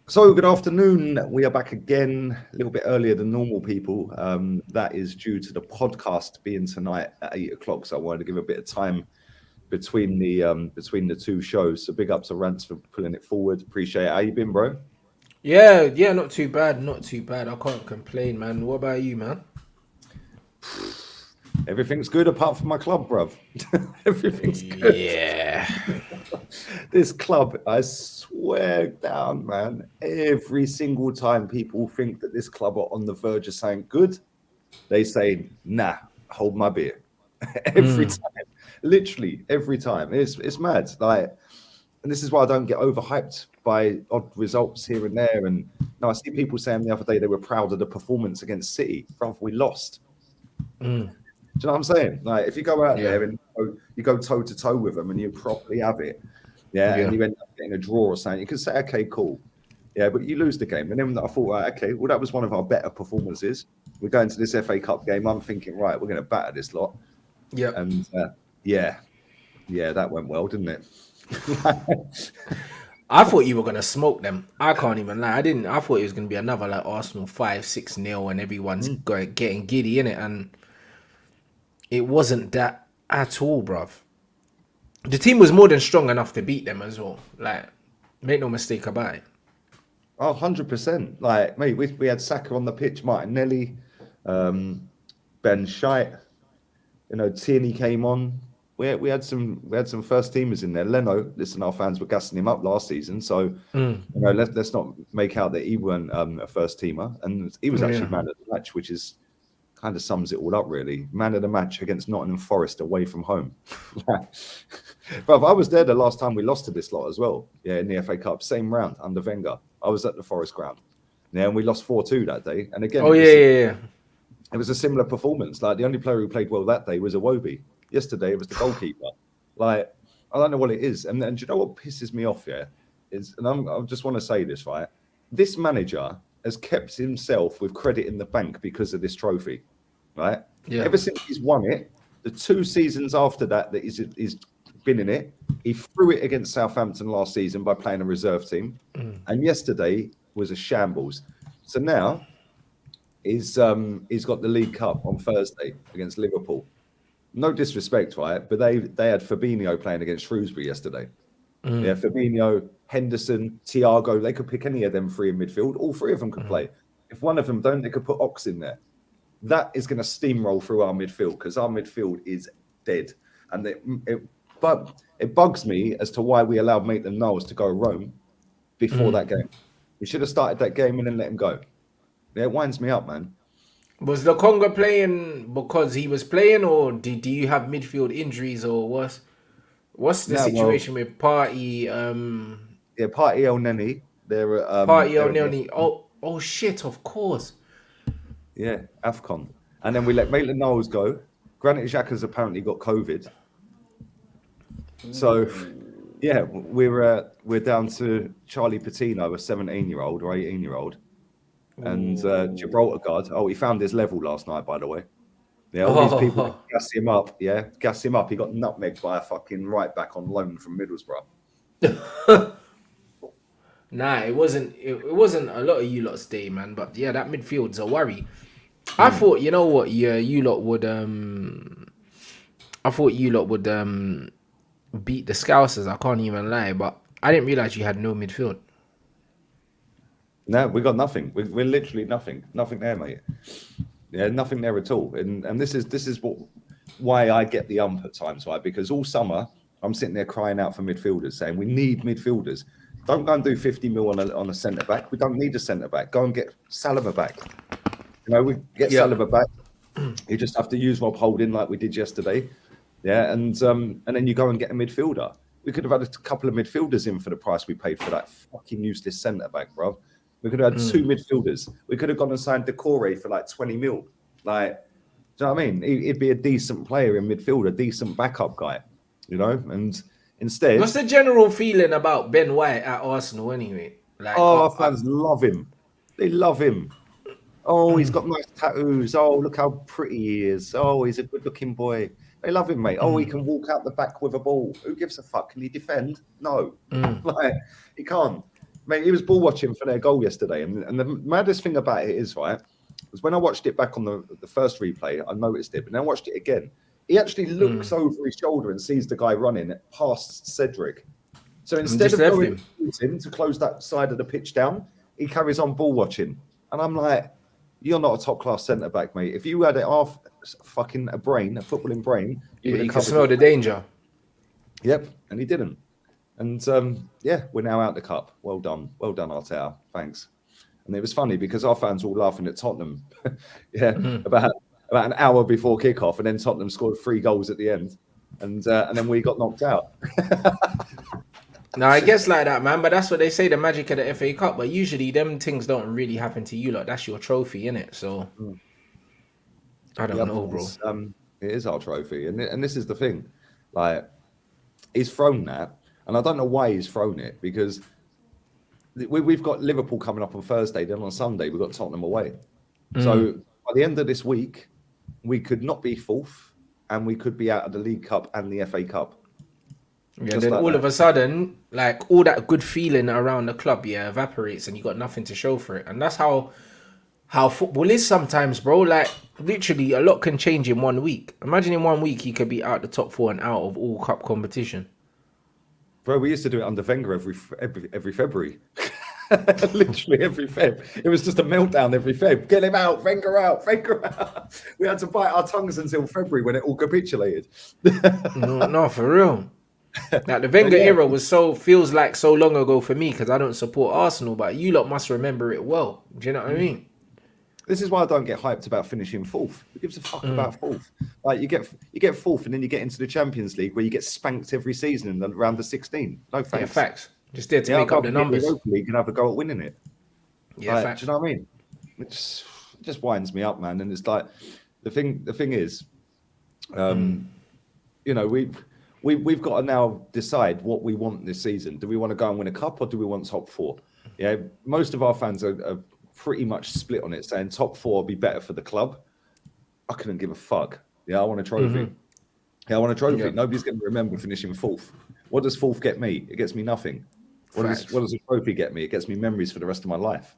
So, good afternoon. We are back again a little bit earlier than normal, people. That is due to the podcast being tonight at 8 o'clock. So, I wanted to give a bit of time between the two shows. So, big up to Rants for pulling it forward. Appreciate it. How you been, bro? Yeah, not too bad, not too bad. I can't complain, man. What about you, man? Everything's good apart from my club, bruv. Everything's good. Yeah. This club, I swear down, man. Every single time people think that this club are on the verge of saying good, they say, nah, hold my beer. Every time, literally every time. It's mad. Like, and this is why I don't get overhyped by odd results here and there. And now I see people saying the other day they were proud of the performance against City. Brother, we lost. Do you know what I'm saying? Like, if you go out Yeah. there and you go toe to toe with them and you properly have it, yeah, and Yeah. you end up getting a draw or something, you can say, okay, cool. Yeah, but you lose the game. And then I thought, right, okay, well, that was one of our better performances. We're going to this FA Cup game. I'm thinking, right, we're going to batter this lot. Yep. And yeah, that went well, didn't it? I thought you were gonna smoke them. I can't even lie. I didn't. I thought it was gonna be another like Arsenal 5-6-0 and everyone's going getting giddy in it, and it wasn't that at all, bruv. The team was more than strong enough to beat them as well. Like, make no mistake about it. Oh, 100%. Like, mate, we had Saka on the pitch, Martinelli, Ben Scheidt, Tierney came on. We had some first teamers in there. Leno, listen, our fans were gassing him up last season, so let's not make out that he weren't a first teamer, and he was actually man of the match, which is kind of sums it all up, really. Man of the match against Nottingham Forest away from home. But I was there the last time we lost to this lot as well. Yeah, in the FA Cup, same round under Wenger. I was at the Forest ground. Yeah, and we lost 4-2 that day. And again, Oh yeah. it was a similar performance. Like, the only player who played well that day was Iwobi. Yesterday it was the goalkeeper. Like, I don't know what it is. And do you know what pisses me off? Yeah, I just want to say this, right? This manager has kept himself with credit in the bank because of this trophy, right? Yeah. Ever since he's won it, the 2 seasons after that he's been in it, he threw it against Southampton last season by playing a reserve team, and yesterday was a shambles. So now he's got the League Cup on Thursday against Liverpool. No disrespect, right? But they had Fabinho playing against Shrewsbury yesterday. Yeah, Fabinho, Henderson, Thiago, they could pick any of them 3 in midfield. All 3 of them could play. If one of them don't, they could put Ox in there. That is going to steamroll through our midfield because our midfield is dead. And but it bugs me as to why we allowed Maitland-Niles to go Rome before that game. We should have started that game and then let him go. Yeah, it winds me up, man. Was the Congo playing because he was playing, or do you have midfield injuries, or what's the situation with Party? Yeah, Party El Neni. They're Party O'Neil. Oh shit! Of course. Yeah, AFCON. And then we let Maitland-Niles go. Granit Xhaka's apparently got COVID. So, yeah, we're down to Charlie Patino, a 17-year-old or 18-year-old. And Gibraltar guard. Oh, he found his level last night, by the way. Yeah, all these people gas him up. Yeah, gas him up. He got nutmegged by a fucking right back on loan from Middlesbrough. Nah, it wasn't. It wasn't a lot of you lot's day, man. But yeah, that midfield's a worry. I thought, you know what? Yeah, you lot would. I thought you lot would beat the Scousers. I can't even lie, but I didn't realize you had no midfield. No, we got nothing. We're literally nothing. Nothing there, mate. Yeah, nothing there at all. And this is why I get the ump at times, right? Because all summer I'm sitting there crying out for midfielders, saying we need midfielders. Don't go and do 50 mil on a centre back. We don't need a centre back. Go and get Saliba back. We get Saliba back. You just have to use Rob Holding like we did yesterday. Yeah, and then you go and get a midfielder. We could have had a couple of midfielders in for the price we paid for that fucking useless centre back, bro. We could have had 2 midfielders. We could have gone and signed Decore for like 20 mil. Like, do you know what I mean? He'd be a decent player in midfield, a decent backup guy, And instead, What's the general feeling about Ben White at Arsenal anyway? Like, our fans love him. They love him. Oh, he's got nice tattoos. Oh, look how pretty he is. Oh, he's a good-looking boy. They love him, mate. Oh, he can walk out the back with a ball. Who gives a fuck? Can he defend? No. Like, he can't. Mate, he was ball watching for their goal yesterday, and the maddest thing about it is, right, was when I watched it back on the first replay, I noticed it, but then I watched it again. He actually looks over his shoulder and sees the guy running past Cedric. So instead of going to close that side of the pitch down, he carries on ball watching. And I'm like, you're not a top class centre back, mate. If you had a footballing brain, you can smell the danger. Yep, and he didn't. And we're now out the cup. Well done, Arteta. Thanks. And it was funny because our fans were all laughing at Tottenham. About an hour before kickoff, and then Tottenham scored 3 goals at the end, and then we got knocked out. No, I guess like that, man. But that's what they say, the magic of the FA Cup. But usually, them things don't really happen to you. Like that's your trophy, innit? So I don't know, bro. It is our trophy, and this is the thing. Like he's thrown that, and I don't know why he's thrown it because we've got Liverpool coming up on Thursday. Then on Sunday we've got Tottenham away. So by the end of this week, we could not be 4th, and we could be out of the League Cup and the FA Cup. Yeah, then all of a sudden, like all that good feeling around the club, evaporates, and you got nothing to show for it. And that's how football is sometimes, bro. Like literally, a lot can change in 1 week. Imagine in 1 week you could be out the top 4 and out of all cup competition. Bro, we used to do it under Wenger every February. Literally every Feb. It was just a meltdown every Feb. Get him out, Wenger out, Wenger out. We had to bite our tongues until February when it all capitulated. No, for real. Like the Wenger era feels like so long ago for me because I don't support Arsenal, but you lot must remember it well. Do you know what I mean? This is why I don't get hyped about finishing 4th. Who gives a fuck about 4th? Like you get 4th, and then you get into the Champions League where you get spanked every season in the round of 16. No thanks. Yeah, facts. Just there to make up the numbers. You can have a go at winning it. Yeah, facts. Do you know what I mean? It just winds me up, man. And it's like the thing is, you know, we've got to now decide what we want this season. Do we want to go and win a cup, or do we want top 4? Yeah, most of our fans are pretty much split on it, saying top 4 will be better for the club. I couldn't give a fuck. Yeah, I want a trophy. Yeah, I want a trophy. Yeah. Nobody's going to remember finishing 4th. What does 4th get me? It gets me nothing. What does a trophy get me? It gets me memories for the rest of my life.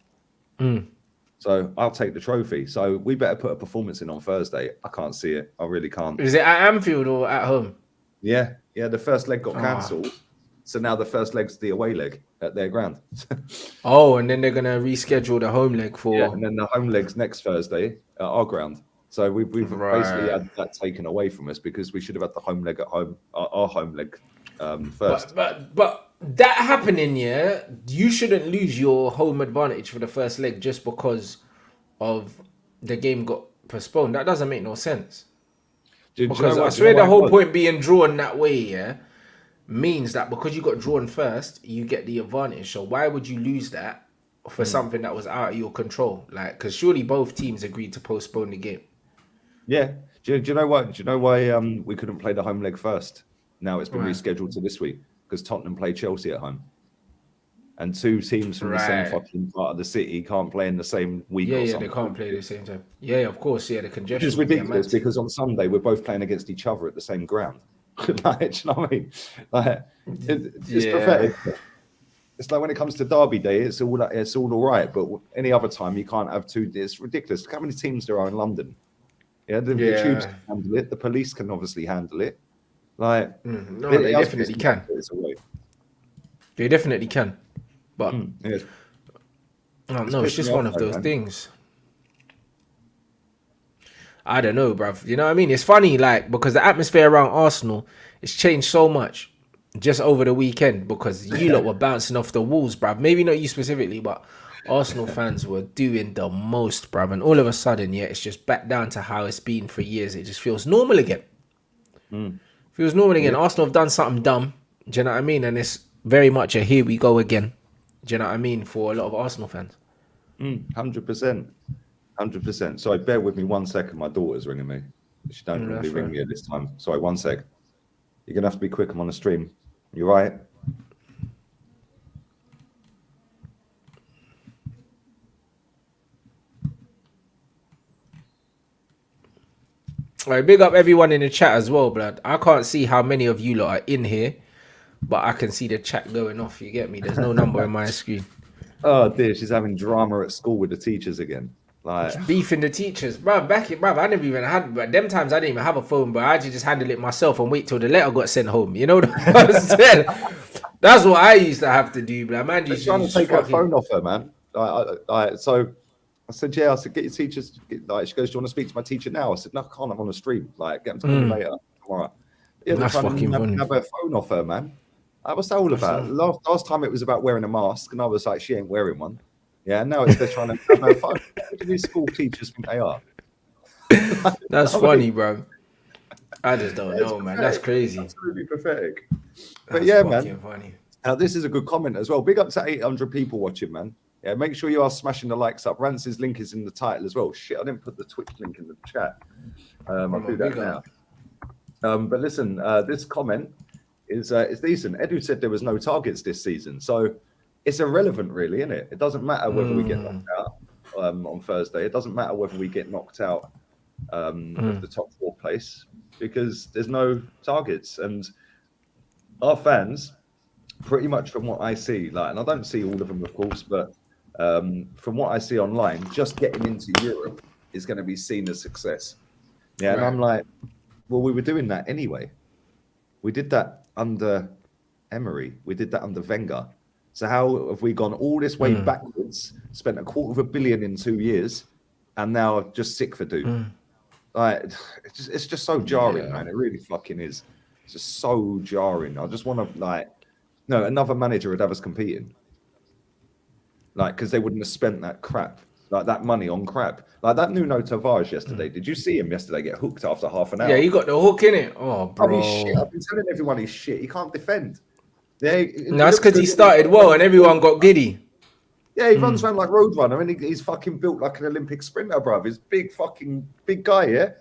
So I'll take the trophy. So we better put a performance in on Thursday. I can't see it. I really can't. Is it at Anfield or at home? Yeah. The first leg got cancelled. So now the first leg's the away leg at their ground. And then they're going to reschedule the home leg for... Yeah, and then the home leg's next Thursday at our ground. So we've basically had that taken away from us because we should have had the home leg at home, our home leg first. But that happening, you shouldn't lose your home advantage for the first leg just because of the game got postponed. That doesn't make no sense. Because I swear the whole point being drawn that way, means that because you got drawn first, you get the advantage. So why would you lose that for something that was out of your control? Like, because surely both teams agreed to postpone the game. Yeah. Do you know what? Do you know why we couldn't play the home leg first? Now it's been rescheduled to this week because Tottenham play Chelsea at home, and 2 teams from the same fucking part of the city can't play in the same week. Yeah, they can't play at the same time. Yeah, of course. Yeah, the congestion. Which is ridiculous because on Sunday we're both playing against each other at the same ground. Like, do you know what I mean? Like, it's pathetic. It's like when it comes to Derby Day, it's all right, but any other time you can't have 2. It's ridiculous. Look how many teams there are in London. Yeah, the tubes can handle it. The police can obviously handle it. Like, no, they definitely can. They definitely can. But no, it's just one of those things. I don't know, bruv. You know what I mean? It's funny, like, because the atmosphere around Arsenal has changed so much just over the weekend because you lot were bouncing off the walls, bruv. Maybe not you specifically, but Arsenal fans were doing the most, bruv. And all of a sudden, it's just back down to how it's been for years. It just feels normal again. Feels normal again. Arsenal have done something dumb. Do you know what I mean? And it's very much a here we go again. Do you know what I mean? For a lot of Arsenal fans. 100%. 100%. Sorry, bear with me 1 second. My daughter's ringing me. She don't really ring me at this time. Sorry, 1 sec. You're going to have to be quick. I'm on a stream. You right? All right, big up everyone in the chat as well, blood. I can't see how many of you lot are in here, but I can see the chat going off. You get me? There's no number on my screen. Oh dear, she's having drama at school with the teachers again. Like, Beefing the teachers, bro. I never even had. But them times I didn't even have a phone, but I actually just handle it myself and wait till the letter got sent home. You know what I'm saying? That's what I used to have to do, but man, they're trying to take her phone off her, man. So I said, yeah. I said, get your teachers. Like, she goes, do you want to speak to my teacher now? I said, no, I can't. I'm on a stream. Like, get them to call me later. Tomorrow. Yeah, they're That's trying fucking to funny. have her phone off her, man. What's that all about? Last time it was about wearing a mask, and I was like, she ain't wearing one. Yeah, now they're trying to have her phone. What do these school teachers think they are? That's funny, bro. I just don't know, man. That's crazy. Absolutely pathetic. But That's yeah, fucking man. funny. This is a good comment as well. Big up to 800 people watching, man. Yeah, make sure you are smashing the likes up. Rance's link is in the title as well. Shit, I didn't put the Twitch link in the chat. I'll do that now. But listen, this comment is decent. Edu said there was no targets this season, so it's irrelevant, really, isn't it? It doesn't matter whether we get knocked out on Thursday. It doesn't matter whether we get knocked out of the top 4 place because there's no targets. And our fans, pretty much from what I see, like, and I don't see all of them, of course, but from what I see online, just getting into Europe is going to be seen as success. Yeah, and I'm like, well, we were doing that anyway. We did that under Emery. We did that under Wenger. So how have we gone all this way backwards, spent $250 million in 2 years, and now just sick for do? Like, it's just so jarring, man. It really fucking is. It's just so jarring. I just want to, no, another manager would have us competing. Like, because they wouldn't have spent that crap, like that money on crap. Like that Nuno Tavares yesterday. Did you see him yesterday get hooked after half an hour? Yeah, he got the hook in it. Oh, bro. He's shit. I've been telling everyone he's shit. He can't defend. Yeah, that's because he started well and everyone got giddy. Yeah, he runs around like Roadrunner and he's fucking built like an Olympic sprinter, bruv. He's big guy, yeah?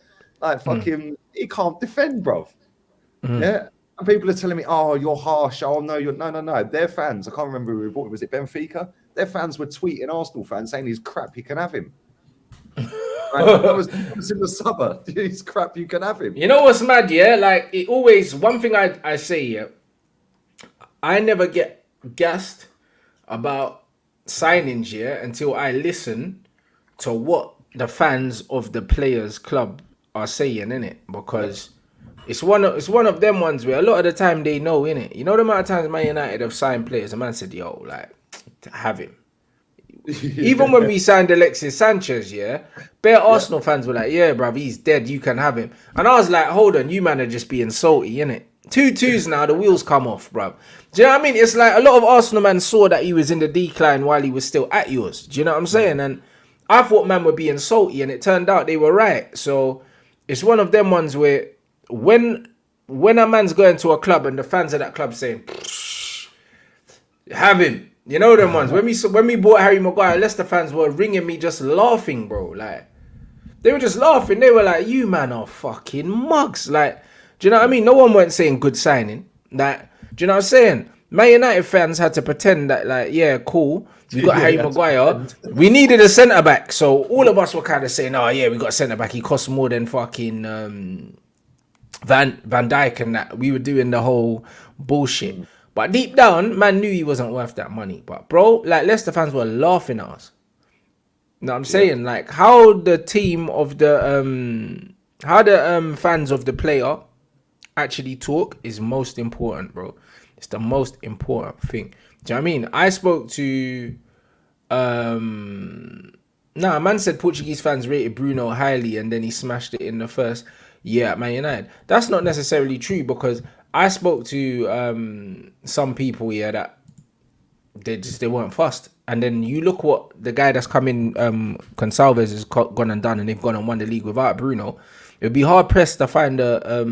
Like fucking, he can't defend, bruv. Yeah? And people are telling me, oh, you're harsh. Oh, no, no. Their fans, I can't remember who reported, was it Benfica? Their fans were tweeting Arsenal fans saying he's crap, you can have him. Right? I was in the summer. He's crap, you can have him. You know what's mad, yeah? Like, it always, one thing I say, yeah, I never get gassed about signings, yeah, until I listen to what the fans of the players' club are saying, innit? Because it's one of them ones where a lot of the time they know, innit? You know the amount of times Man United have signed players, a man said, yo, like, have him. Even when we signed Alexis Sanchez, yeah, bare Arsenal fans were like, yeah, bruv, he's dead, you can have him. And I was like, hold on, you man are just being salty, innit? 2-2s now, the wheels come off, bruv. Do you know what I mean? It's like a lot of Arsenal man saw that he was in the decline while he was still at yours. Do you know what I'm saying? And I thought man were being salty, and it turned out they were right. So it's one of them ones where when a man's going to a club and the fans of that club saying, have him. You know them ones. When we bought Harry Maguire, Leicester fans were ringing me just laughing, bro. Like, they were just laughing. They were like, you man are fucking mugs. Like, do you know what I mean? No one weren't saying good signing. Like, do you know what I'm saying? Man United fans had to pretend that, like, yeah, cool. We got Harry Maguire. We needed a centre-back. So all of us were kind of saying, oh, yeah, we got a centre-back. He costs more than fucking Van Dijk and that. We were doing the whole bullshit. But deep down, man knew he wasn't worth that money. But, bro, like, Leicester fans were laughing at us. You know what I'm saying? Like, how the team of the... how the fans of the player actually talk is most important, bro. It's the most important thing. Do you know what I mean? I spoke to a man said Portuguese fans rated Bruno highly and then he smashed it in the first year at Man United. That's not necessarily true because I spoke to some people here that they weren't fussed. And then you look what the guy that's come in, Consalves has gone and done, and they've gone and won the league without Bruno. It would be hard pressed to find a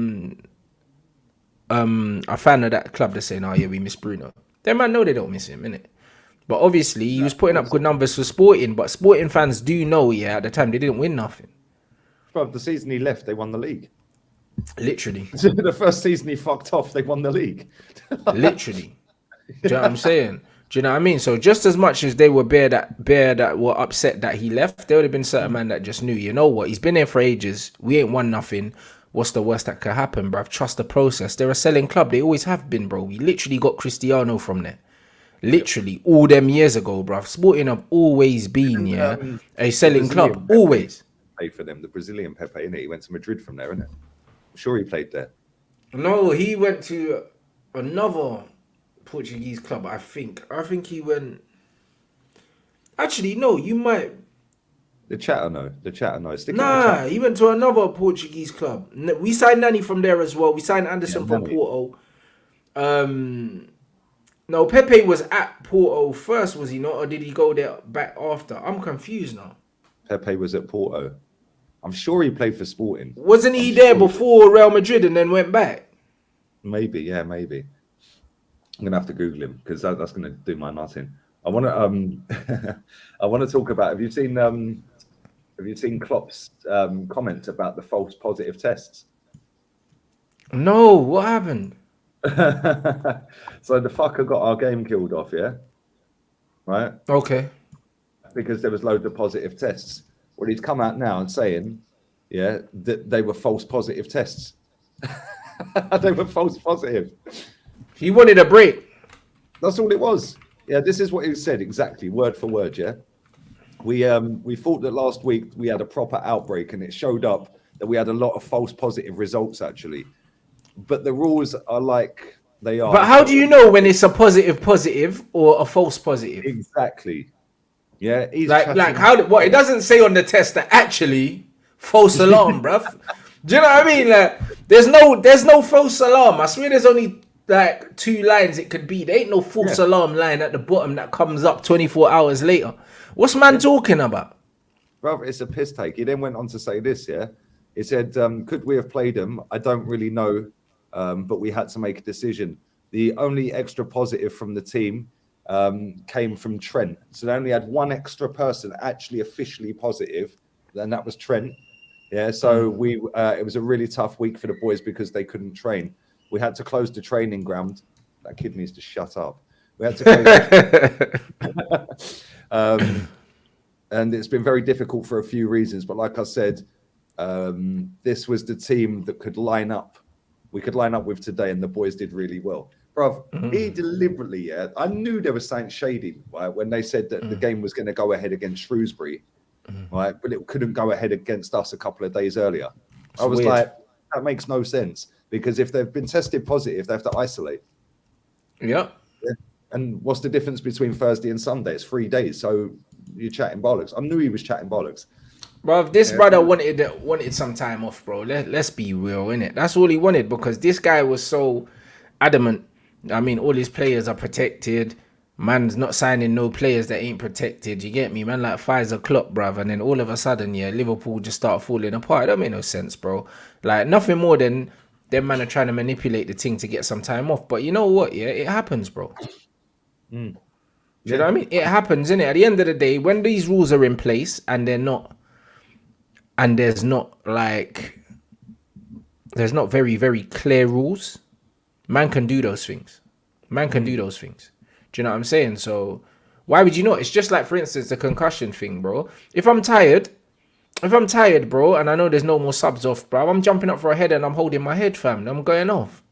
fan of that club that's saying, oh yeah, we miss Bruno. They might know they don't miss him, innit? But obviously, he was putting up good numbers for Sporting, but Sporting fans do know, yeah, at the time, they didn't win nothing. Bro, the season he left, they won the league. Literally. The first season he fucked off, they won the league. Literally. Do you know what I'm saying? Do you know what I mean? So just as much as they were bare that were upset that he left, there would have been certain man that just knew, you know what, he's been here for ages. We ain't won nothing. What's the worst that could happen, bruv? Trust the process. They're a selling club. They always have been, bro. We literally got Cristiano from there. Literally all them years ago, bruv. Sporting have always been, And, a the selling club. Brazilian Pepe Always. played for them. The Brazilian Pepe, innit? He went to Madrid from there, innit? I'm sure he played there. No, he went to another Portuguese club, I think. I think he went. Actually, no, you might. The chatter, no. The chatter, no. Stick it in the Nah, chat. he went to another Portuguese club. We signed Nani from there as well. We signed Anderson Yeah, from Nani. Porto. No, Pepe was at Porto first, was he not? Or did he go there back after? I'm confused now. Pepe was at Porto. I'm sure he played for Sporting. Wasn't he there before Real Madrid and then went back? Maybe, yeah, maybe. I'm gonna have to Google him because that's gonna do my nutting. I want to I want to talk about. Have you seen Klopp's comment about the false positive tests? No, what happened? So the fucker got our game killed off, yeah, right? Okay. Because there was loads of positive tests. Well, he's come out now and saying, yeah, that they were false positive tests. They were false positive. He wanted a break. That's all it was. Yeah, this is what he said exactly, word for word. Yeah, we thought that last week we had a proper outbreak, and it showed up that we had a lot of false positive results actually. But the rules are like they are. But how do you know when it's a positive or a false positive? Exactly. Yeah, he's like how? What it doesn't say on the test that actually false alarm, bruv. Do you know what I mean? Like, there's no false alarm. I swear, there's only like 2 lines it could be. There ain't no false alarm line at the bottom that comes up 24 hours later. What's man talking about? Brother, it's a piss take. He then went on to say this, yeah? He said, could we have played them? I don't really know, but we had to make a decision. The only extra positive from the team came from Trent. So they only had one extra person actually officially positive, and that was Trent. Yeah, so it was a really tough week for the boys because they couldn't train. We had to close the training ground. That kid needs to shut up. We had to close and it's been very difficult for a few reasons. But like I said, this was the team that could line up. We could line up with today, and the boys did really well. Bruv, he deliberately, I knew there was something shady, right, when they said that the game was going to go ahead against Shrewsbury, right, but it couldn't go ahead against us a couple of days earlier. I was like, that makes no sense, because if they've been tested positive, they have to isolate. Yeah. And what's the difference between Thursday and Sunday? It's 3 days, so you're chatting bollocks. I knew he was chatting bollocks. Bro, this brother wanted some time off, bro. Let's be real, innit? That's all he wanted, because this guy was so adamant. I mean, all his players are protected. Man's not signing no players that ain't protected. You get me? Man, like Pfizer Klopp, bruv. And then all of a sudden, Liverpool just start falling apart. That make no sense, bro. Like, nothing more than them man are trying to manipulate the thing to get some time off. But you know what? Yeah, it happens, bro. Do you know what I mean? It happens, innit? At the end of the day, when these rules are in place and there's not very, very clear rules, man can do those things. Do you know what I'm saying? So why would you not? It's just like, for instance, the concussion thing, bro. If I'm tired, bro, and I know there's no more subs off, bro, I'm jumping up for a header and I'm holding my head, fam. I'm going off.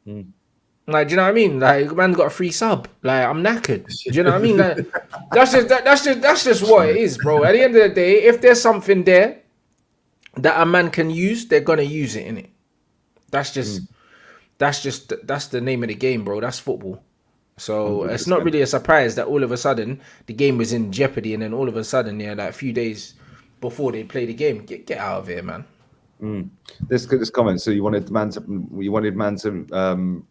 Like, do you know what I mean? Like, man's got a free sub. Like, I'm knackered. Do you know what I mean? Like, that's just what it is, bro. At the end of the day, if there's something there that a man can use, they're gonna use it, innit? That's the name of the game, bro. That's football. So 100%. It's not really a surprise that all of a sudden the game was in jeopardy, and then all of a sudden, like a few days before they play the game, get out of here, man. This comment. So you wanted man to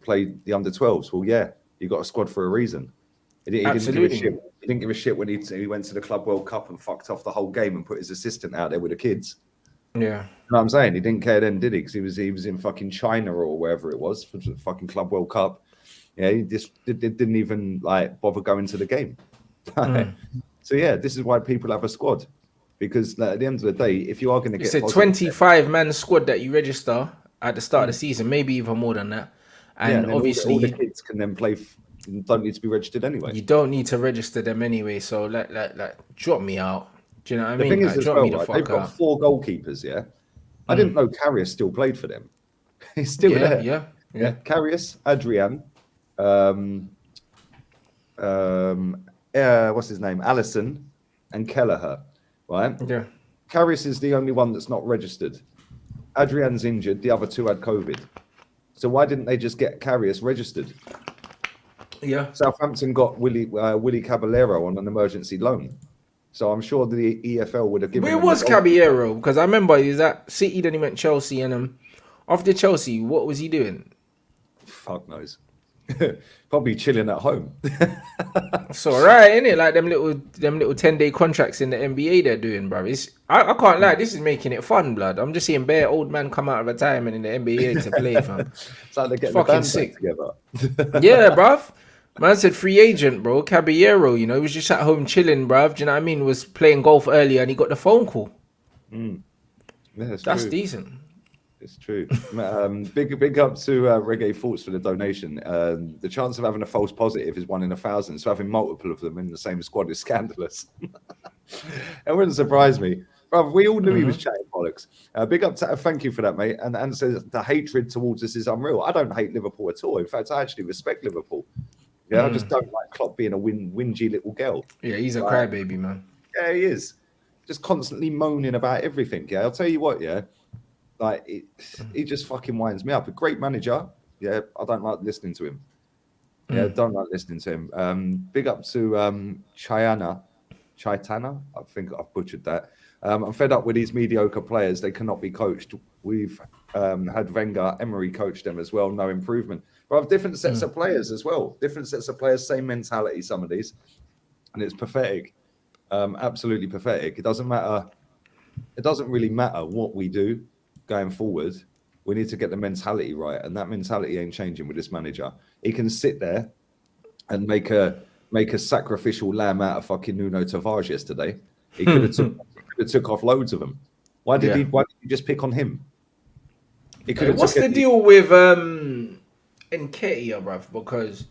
play the under-12s. Well, yeah, you got a squad for a reason. He didn't give a shit. He didn't give a shit when he went to the Club World Cup and fucked off the whole game and put his assistant out there with the kids. Yeah, you know what I'm saying? He didn't care then, did he? Because he was in fucking China or wherever it was for the fucking Club World Cup. Yeah, he just didn't even like bother going to the game. So yeah, this is why people have a squad. Because at the end of the day, if you are going to get... It's a 25-man squad that you register at the start of the season, maybe even more than that. And obviously... all the kids can then play... don't need to be registered anyway. You don't need to register them anyway, so like drop me out. Do you know what I mean? The thing is, like, drop me the fuck they've got 4 goalkeepers, yeah? I didn't know Karius still played for them. He's still there. Yeah. Karius, Adrian, what's his name, Allison and Kelleher, right? Yeah. Karius is the only one that's not registered. Adrian's injured. The other two had COVID. So why didn't they just get Karius registered? Yeah. Southampton got Willie Caballero on an emergency loan. So I'm sure the EFL would have given Where him was the goal. Caballero? Because I remember he was at City, then he went Chelsea, and after Chelsea, what was he doing? Fuck knows. Probably chilling at home. It's alright, isn't it? Like them little 10-day contracts in the NBA they're doing, bro. I can't lie, this is making it fun, blood. I'm just seeing bare old man come out of retirement in the NBA to play, fam. It's like they're getting Fucking the band sick. together. Yeah, bruv. Man said free agent, bro. Caballero, he was just at home chilling, bruv. Do you know what I mean? Was playing golf earlier and he got the phone call. Yeah, That's true. decent. It's true. Big up to Reggae Thoughts for the donation. The chance of having a false positive is 1 in 1,000. So having multiple of them in the same squad is scandalous. It wouldn't surprise me. Brother, we all knew he was chatting bollocks. Big up to thank you for that, mate. And says the hatred towards us is unreal. I don't hate Liverpool at all. In fact, I actually respect Liverpool. Yeah, I just don't like Klopp being a whingy little girl. Yeah, he's a crybaby, man. Yeah, he is. Just constantly moaning about everything. Yeah, I'll tell you what, yeah. Like, he just fucking winds me up. A great manager. Yeah, I don't like listening to him. Yeah, don't like listening to him. Big up to Chaitana. I think I've butchered that. I'm fed up with these mediocre players. They cannot be coached. We've had Wenger, Emery coach them as well. No improvement. But I've different sets of players as well. Different sets of players, same mentality, some of these. And it's pathetic. Absolutely pathetic. It doesn't matter. It doesn't really matter what we do going forward. We need to get the mentality right. And that mentality ain't changing with this manager. He can sit there and make a sacrificial lamb out of fucking Nuno Tavares yesterday. He could have took off loads of them. Why did he just pick on him? He could have. What's the deal with Nketiah, bruv? Because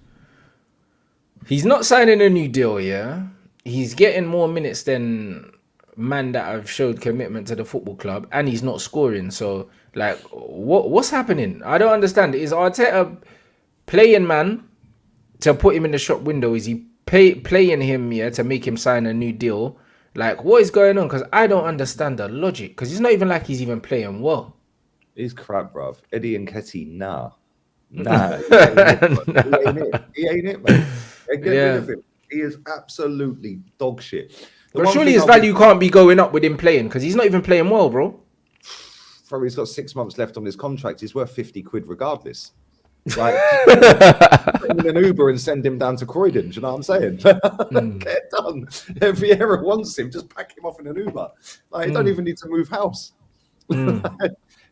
he's not signing a new deal, yeah? He's getting more minutes than man that have showed commitment to the football club, and he's not scoring. So, like, what's happening? I don't understand. Is Arteta playing man to put him in the shop window? Is he playing him, yeah, to make him sign a new deal? Like, what is going on? Because I don't understand the logic. Because it's not even like he's even playing well. He's crap, bruv. Eddie Nketiah, nah. He ain't it, mate. Get rid of him. He is absolutely dog shit. But surely his value can't be going up with him playing, because he's not even playing well, bro. Bro, he's got 6 months left on his contract. He's worth 50 quid regardless. Like, put him in an Uber and send him down to Croydon. Do you know what I'm saying? Get it done. If Vieira wants him, just pack him off in an Uber. Like, he don't even need to move house.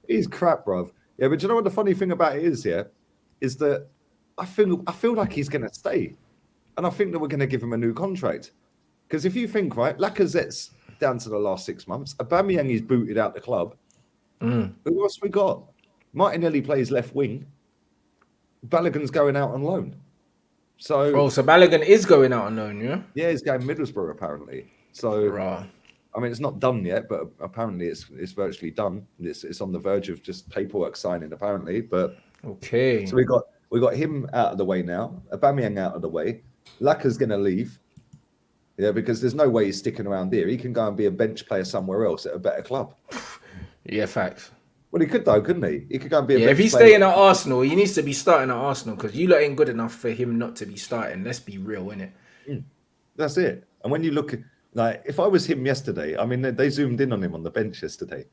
He's crap, bruv. Yeah, but do you know what the funny thing about it is, yeah? Is that I feel like he's going to stay. And I think that we're going to give him a new contract. Because if you think, right, Lacazette's down to the last 6 months. Aubameyang is booted out the club. Who else we got? Martinelli plays left wing. Balogun's going out on loan. So Balogun is going out on loan, yeah? Yeah, he's going Middlesbrough apparently. So I mean, it's not done yet, but apparently it's virtually done. It's on the verge of just paperwork signing apparently. But okay, so we got him out of the way now. Aubameyang out of the way. Laka's going to leave. Yeah, because there's no way he's sticking around here. He can go and be a bench player somewhere else at a better club. Yeah, facts. Well, he could though, couldn't he? He could go and be a bench if he's player. staying at Arsenal, he needs to be starting at Arsenal, because you lot ain't good enough for him not to be starting. Let's be real, innit? That's it. And when you look at, like, if I was him yesterday, I mean, they zoomed in on him on the bench yesterday,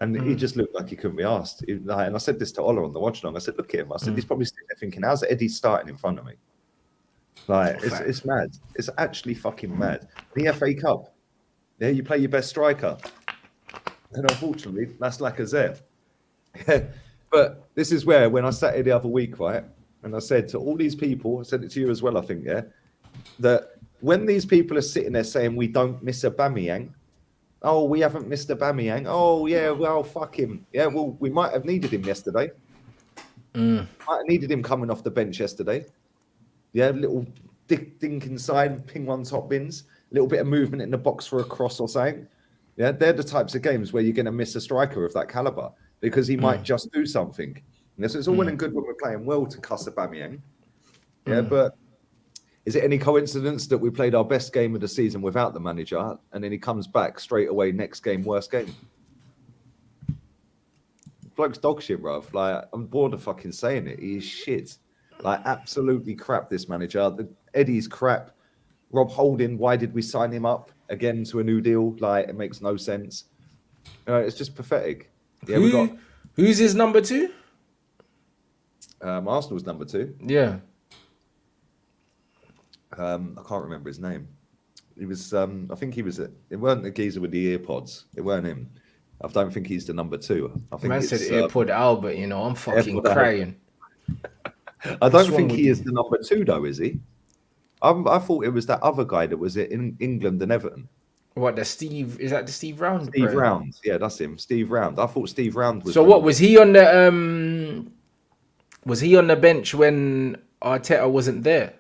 and he just looked like he couldn't be asked. And I said this to Ola on the watch long. I said, look at him. I said, he's probably sitting there thinking, how's Eddie starting in front of me? Like, it's mad. It's actually fucking mad. The FA Cup. Yeah, you play your best striker. And unfortunately, that's Lacazette. But this is where, when I sat here the other week, right, and I said to all these people, I said it to you as well, I think, yeah, that when these people are sitting there saying we don't miss Aubameyang, oh, we haven't missed Aubameyang, oh, yeah, well, fuck him. Yeah, well, we might have needed him yesterday. Might have needed him coming off the bench yesterday. Yeah, little dink inside, ping one top bins, a little bit of movement in the box for a cross or something. Yeah, they're the types of games where you're going to miss a striker of that caliber, because he might just do something. And so it's all well and good when we're playing well to cuss Aubameyang. Yeah, but Is it any coincidence that we played our best game of the season without the manager, and then he comes back straight away next game, worst game? Bloke's dog shit, bruv. Like, I'm bored of fucking saying it. He is shit. Like, absolutely crap, this manager. Eddie's crap. Rob Holding, why did we sign him up again to a new deal? Like, it makes no sense. It's just pathetic. Yeah, who's his number 2? Arsenal's number 2. Yeah. I can't remember his name. He was, I think he was, it weren't the geezer with the earpods. It weren't him. I don't think he's the number 2. I think Man said AirPod Albert, you know, I'm fucking crying. I don't think he is the number 2 though, is he? I thought it was that other guy that was in England and Everton. What, is that the Steve Round? Steve Round. Yeah, that's him. Steve Round. I thought Steve Round was. So what, was he on the bench when Arteta wasn't there?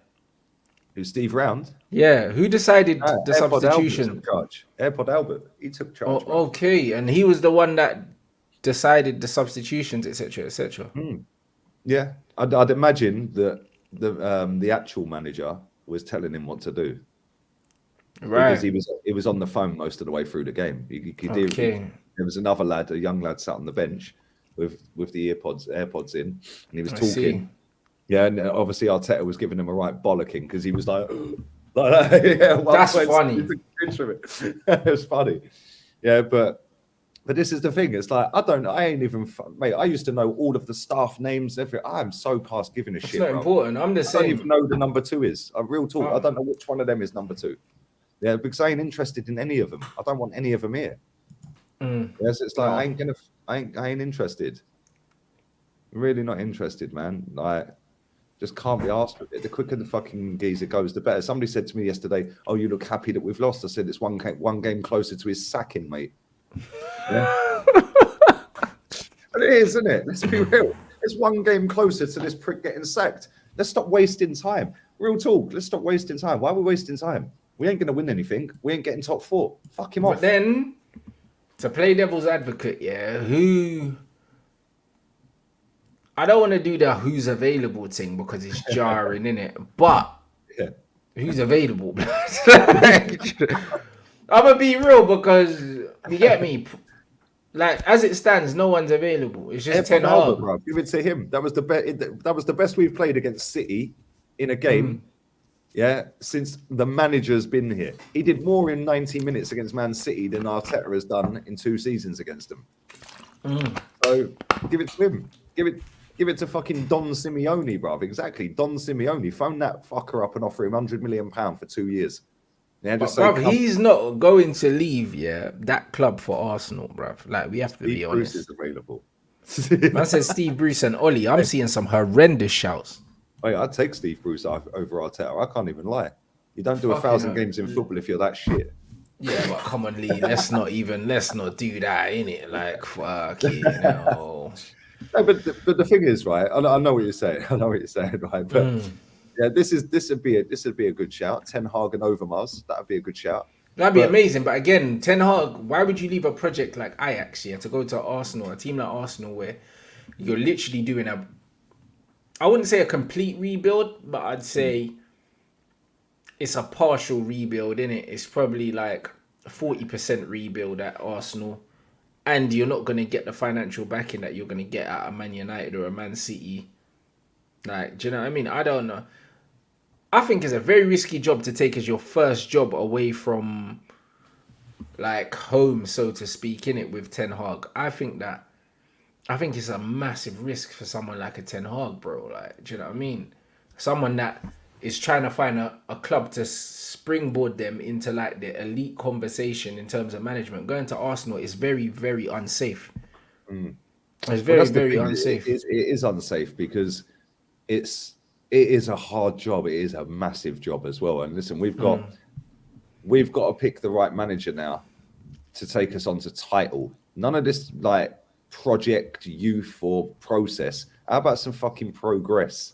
Who's Steve Round? Yeah, who decided the substitution? AirPod Albert. He took charge. Oh, okay, and he was the one that decided the substitutions, etc., etc. Yeah, I'd imagine that the actual manager was telling him what to do. Right. Because he was on the phone most of the way through the game. There was another lad, a young lad, sat on the bench with the AirPods in, and he was talking. Yeah, and obviously Arteta was giving him a right bollocking because he was like that. Yeah, that's funny. It was funny. Yeah, but this is the thing. It's like I ain't even, mate. I used to know all of the staff names. Everything. I'm so past giving a shit. It's not important. I'm the same. I don't even know who the number 2 is. A real talk. I don't know which one of them is number 2. Yeah, because I ain't interested in any of them. I don't want any of them here. Yes, it's like I ain't interested. I'm really not interested, man. Like, just can't be asked with it. The quicker the fucking geezer goes, the better. Somebody said to me yesterday, "Oh, you look happy that we've lost." I said, "It's one game closer to his sacking, mate." Yeah. But it is, isn't it? Let's be real. It's one game closer to this prick getting sacked. Let's stop wasting time. Real talk. Let's stop wasting time. Why are we wasting time? We ain't going to win anything. We ain't getting top 4. Fuck him off. But then, to play devil's advocate, yeah, I don't want to do the who's available thing because it's jarring, innit? But who's available? I'm going to be real because, you get me? Like, as it stands, no one's available. It's just Ten Hag. Give it to him. That was the best we've played against City in a game. Yeah, since the manager's been here. He did more in 90 minutes against Man City than Arteta has done in 2 seasons against them. So give it to him. Give it to fucking Don Simeone, bruv. Exactly. Don Simeone. Phone that fucker up and offer him £100 million for 2 years. Yeah, just bruv, he's not going to leave, that club for Arsenal, bruv. Like, we have to be honest. Bruce is available. Man said Steve Bruce and Ollie. I'm seeing some horrendous shouts. Wait, I'd take Steve Bruce over Arteta. I can't even lie. You don't do 1,000 games in football if you're that shit. Yeah, but come on, Lee. Let's not do that, innit? Like, fuck you know. No, but the thing is, right? I know what you're saying. Right? But yeah, this would be a good shout. Ten Hag and Overmars. That'd be a good shout. That'd be amazing. But again, Ten Hag, why would you leave a project like Ajax to go to Arsenal, a team like Arsenal, where you're literally doing I wouldn't say a complete rebuild, but I'd say it's a partial rebuild, innit? It's probably like a 40% rebuild at Arsenal. And you're not going to get the financial backing that you're going to get at a Man United or a Man City. Like, do you know what I mean? I don't know. I think it's a very risky job to take as your first job away from, like, home, so to speak, innit, with Ten Hag. I think it's a massive risk for someone like a Ten Hag, bro. Like, do you know what I mean? Someone that is trying to find a club to springboard them into, like, the elite conversation in terms of management. Going to Arsenal is very, very unsafe. It's very, very unsafe. It is unsafe because it is a hard job. It is a massive job as well. And listen, we've got to pick the right manager now to take us onto title. None of this, like, project, youth, or process. How about some fucking progress?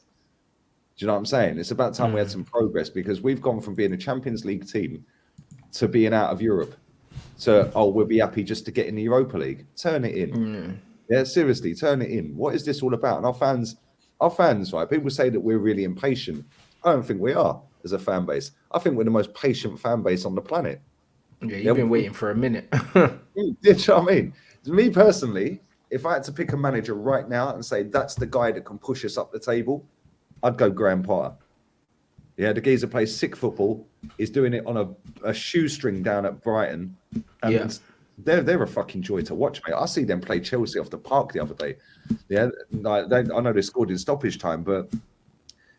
Do you know what I'm saying? It's about time we had some progress because we've gone from being a Champions League team to being out of Europe. So, we'll be happy just to get in the Europa League. Turn it in. Yeah, seriously, turn it in. What is this all about? And our fans, right? People say that we're really impatient. I don't think we are. as a fan base. I think we're the most patient fan base on the planet. Yeah, you've been waiting for a minute. Do you know what I mean? Me personally, if I had to pick a manager right now and say that's the guy that can push us up the table, I'd go Graham Potter. Yeah, the geezer plays sick football. He's doing it on a shoestring down at Brighton. And they're a fucking joy to watch, mate. I see them play Chelsea off the park the other day. Yeah, I know they scored in stoppage time, but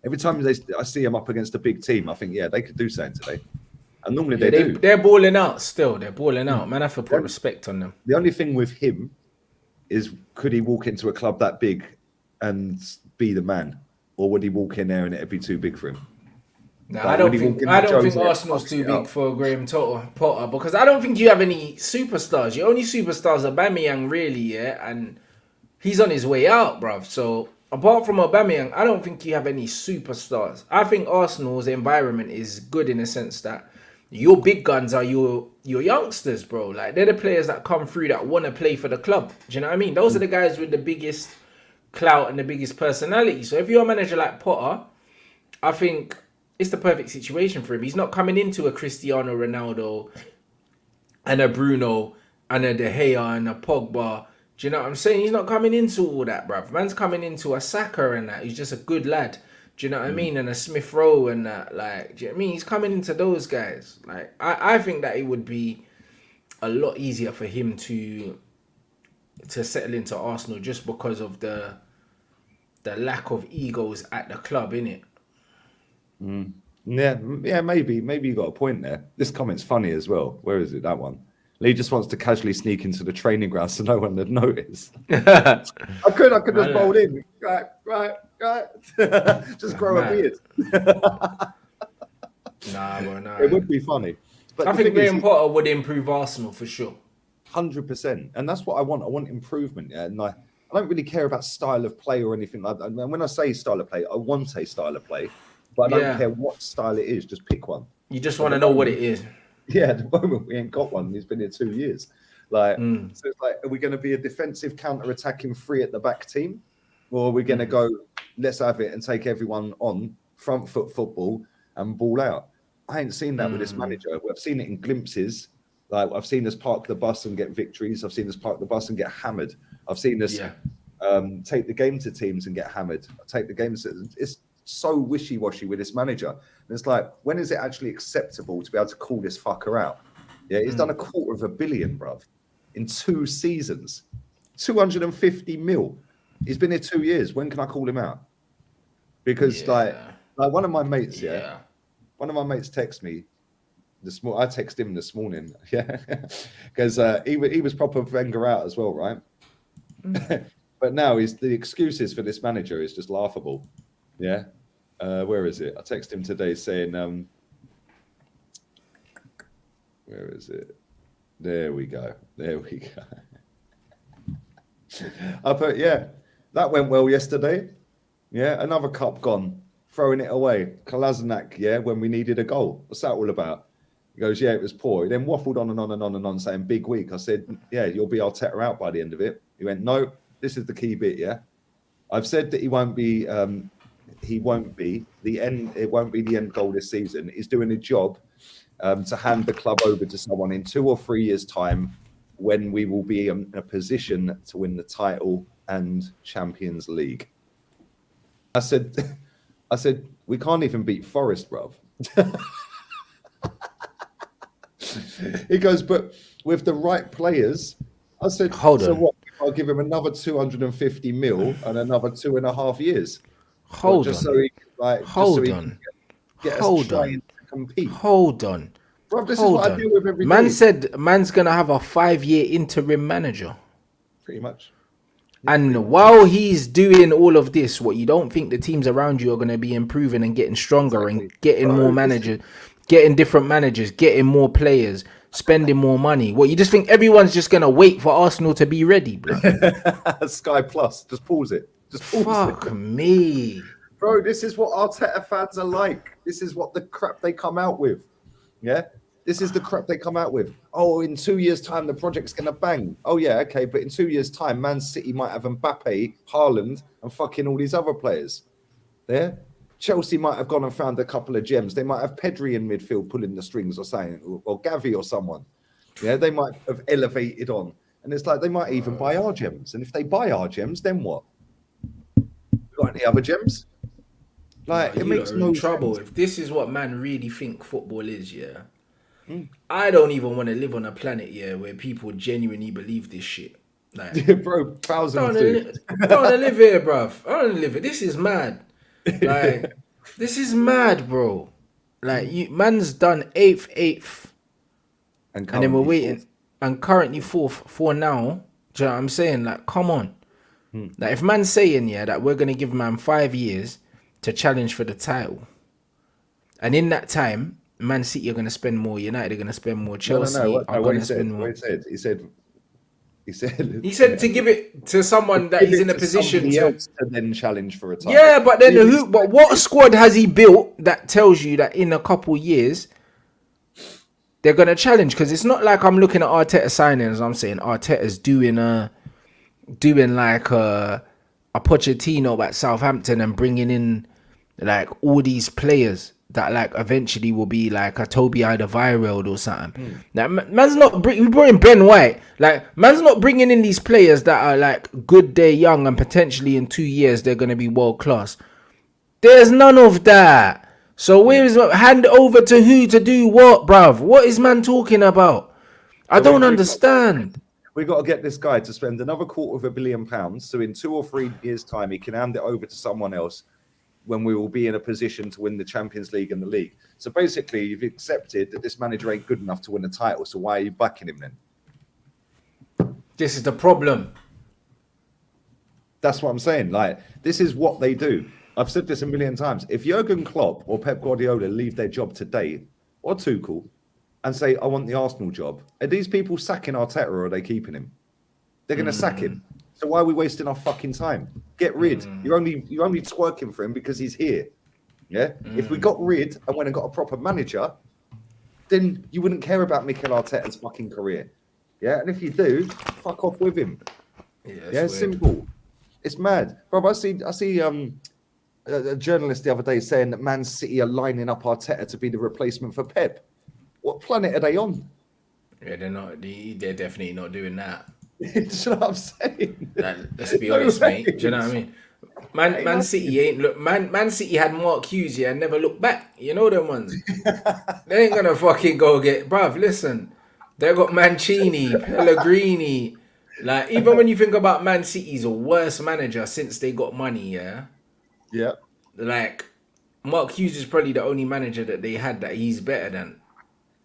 every time I see them up against a big team, I think, yeah, they could do something today. And normally they do. They're balling out still. They're balling out. Man, I have to put respect on them. The only thing with him is, could he walk into a club that big and be the man? Or would he walk in there and it'd be too big for him? No, I don't think Arsenal's too big for Graham Potter, because I don't think you have any superstars. Your only superstars are Aubameyang, really, yeah, and he's on his way out, bruv. So apart from Aubameyang, I don't think you have any superstars. I think Arsenal's environment is good in the sense that your big guns are your youngsters, bro. Like, they're the players that come through that want to play for the club. Do you know what I mean? Those are the guys with the biggest clout and the biggest personality. So if you're a manager like Potter, I think it's the perfect situation for him. He's not coming into a Cristiano Ronaldo and a Bruno and a De Gea and a Pogba. Do you know what I'm saying? He's not coming into all that, bruv. Man's coming into a Saka and that. He's just a good lad. Do you know what I mean? And a Smith Rowe and that. Like, do you know what I mean? He's coming into those guys. Like, I think that it would be a lot easier for him to settle into Arsenal just because of the lack of egos at the club, innit? Yeah, maybe you got a point there. This comment's funny as well. Where is it? That one. Lee just wants to casually sneak into the training ground so no one would notice. I could just bolt in. Right. Just grow a beard. Nah. It would be funny. But I think Graham Potter would improve Arsenal for sure. 100%. And that's what I want. I want improvement. Yeah? And I don't really care about style of play or anything like that. And when I say style of play, I want a style of play. But I don't care what style it is. Just pick one. You just want to know what it is. Yeah, at the moment we ain't got one. He's been here 2 years. So it's like, are we going to be a defensive counter-attacking three at the back team? Or are we going to go, let's have it and take everyone on, front foot football and ball out? I ain't seen that with this manager. I've seen it in glimpses. Like, I've seen us park the bus and get victories. I've seen us park the bus and get hammered. I've seen us take the game to teams and get hammered. Take the games. It's so wishy-washy with this manager. And it's like, when is it actually acceptable to be able to call this fucker out? Yeah, he's done $250 million, bruv, in 2 seasons. 250 mil. He's been here 2 years. When can I call him out? Because like one of my mates, one of my mates texted me this morning. I texted him this morning, because he was proper Wenger out as well, right? But now the excuses for this manager is just laughable. Yeah. Where is it? I texted him today saying, where is it? There we go. I put, that went well yesterday. Yeah, another cup gone, throwing it away. Kolasinac, when we needed a goal. What's that all about? He goes, it was poor. He then waffled on and on and on and on, saying big week. I said, you'll be Arteta out by the end of it. He went, no, this is the key bit, I've said that he won't be the end. It won't be the end goal this season. He's doing a job to hand the club over to someone in 2 or 3 years' time, when we will be in a position to win the title and Champions League. I said, we can't even beat Forest, bruv. He goes, but with the right players. I said, hold on. What? I'll give him another 250 mil and another 2.5 years. Hold on. So he, Hold on. Hold on. To compete. Hold on. Bro, this is what I deal with every day. Man said man's going to have a 5-year interim manager. Pretty much. And while he's doing all of this, what, you don't think the teams around you are going to be improving and getting stronger and getting more managers, getting different managers, getting more players, spending more money? What, you just think everyone's just going to wait for Arsenal to be ready, bro? Sky Plus. Just pause it. Fuck me. Bro, this is what Arteta fans are like. This is what the crap they come out with. Yeah? This is the crap they come out with. Oh, in 2 years' time, the project's going to bang. Oh, yeah, okay. But in 2 years' time, Man City might have Mbappe, Haaland, and fucking all these other players. Yeah? Chelsea might have gone and found a couple of gems. They might have Pedri in midfield pulling the strings or something, or Gavi or someone. Yeah, they might have elevated on. And it's like they might even buy our gems. And if they buy our gems, then what? Got any other gems? Like, it makes no trouble. sense. If this is what man really think football is, yeah, I don't even want to live on a planet, yeah, where people genuinely believe this shit. Like, Yeah, bro, thousands do. Don't want to live here, bruv. I don't want to live here. This is mad. Like, this is mad, bro. Like, man's done eighth, and then we're waiting, fourth. And currently fourth for now. Do you know what I'm saying? Like, come on. Like, if man's saying, yeah, that we're going to give man 5 years to challenge for the title, and in that time, Man City are going to spend more, United are going to spend more, Chelsea are going to spend more. He said to give it to someone that he's in a position to then challenge for a title. Yeah, but then But what squad has he built that tells you that in a couple years they're gonna challenge? Because it's not like I'm looking at Arteta signings. I'm saying Arteta's doing like a Pochettino at Southampton and bringing in like all these players that like eventually will be like a Toby Alderweireld or something. Now, man's not we brought in Ben White. Like, man's not bringing in these players that are like good, they're young, and potentially in 2 years they're going to be world class. There's none of that. So where is hand over to who to do what, bruv? What is man talking about? I don't understand. We got to get this guy to spend another £250 million, so in 2 or 3 years' time he can hand it over to someone else when we will be in a position to win the Champions League and the league. So basically, you've accepted that this manager ain't good enough to win a title. So why are you backing him then? This is the problem. That's what I'm saying. Like, this is what they do. I've said this a million times. If Jurgen Klopp or Pep Guardiola leave their job today, or Tuchel, and say, I want the Arsenal job, are these people sacking Arteta or are they keeping him? They're going to sack him. So why are we wasting our fucking time? Get rid. You're only twerking for him because he's here. Yeah. If we got rid and went and got a proper manager, then you wouldn't care about Mikel Arteta's fucking career. Yeah. And if you do, fuck off with him. Yeah. It's simple. It's mad, bro. I see a journalist the other day saying that Man City are lining up Arteta to be the replacement for Pep. What planet are they on? Yeah, they're not. They're definitely not doing that. Do you know what I'm saying? Let's be honest, mate. Do you know what I mean? Man City ain't look. Man City had Mark Hughes, and never looked back. You know them ones. They ain't gonna fucking go get, bruv. Listen, they got Mancini, Pellegrini. Like, even when you think about Man City's worst manager since they got money, yeah. Like, Mark Hughes is probably the only manager that they had that he's better than.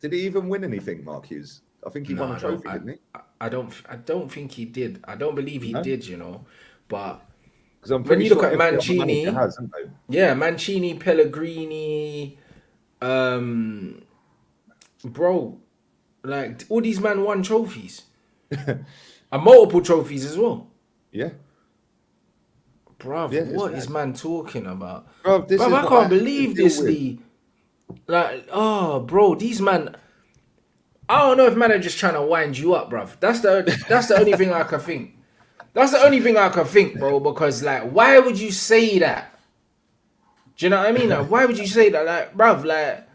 Did he even win anything, Mark Hughes? I think he won a trophy, didn't he? I don't think he did. I don't believe he did, you know. But when you look at Mancini, Mancini, Pellegrini, bro, like, all these men won trophies. And multiple trophies as well. Yeah. Bruv, what is man talking about? Bruv, I can't believe this, Lee. Like, oh, bro, these man... I don't know if man are just trying to wind you up, bruv. That's the only thing I can think. That's the only thing I can think, bro, because, like, why would you say that? Do you know what I mean? Like, why would you say that? Like, bruv, like,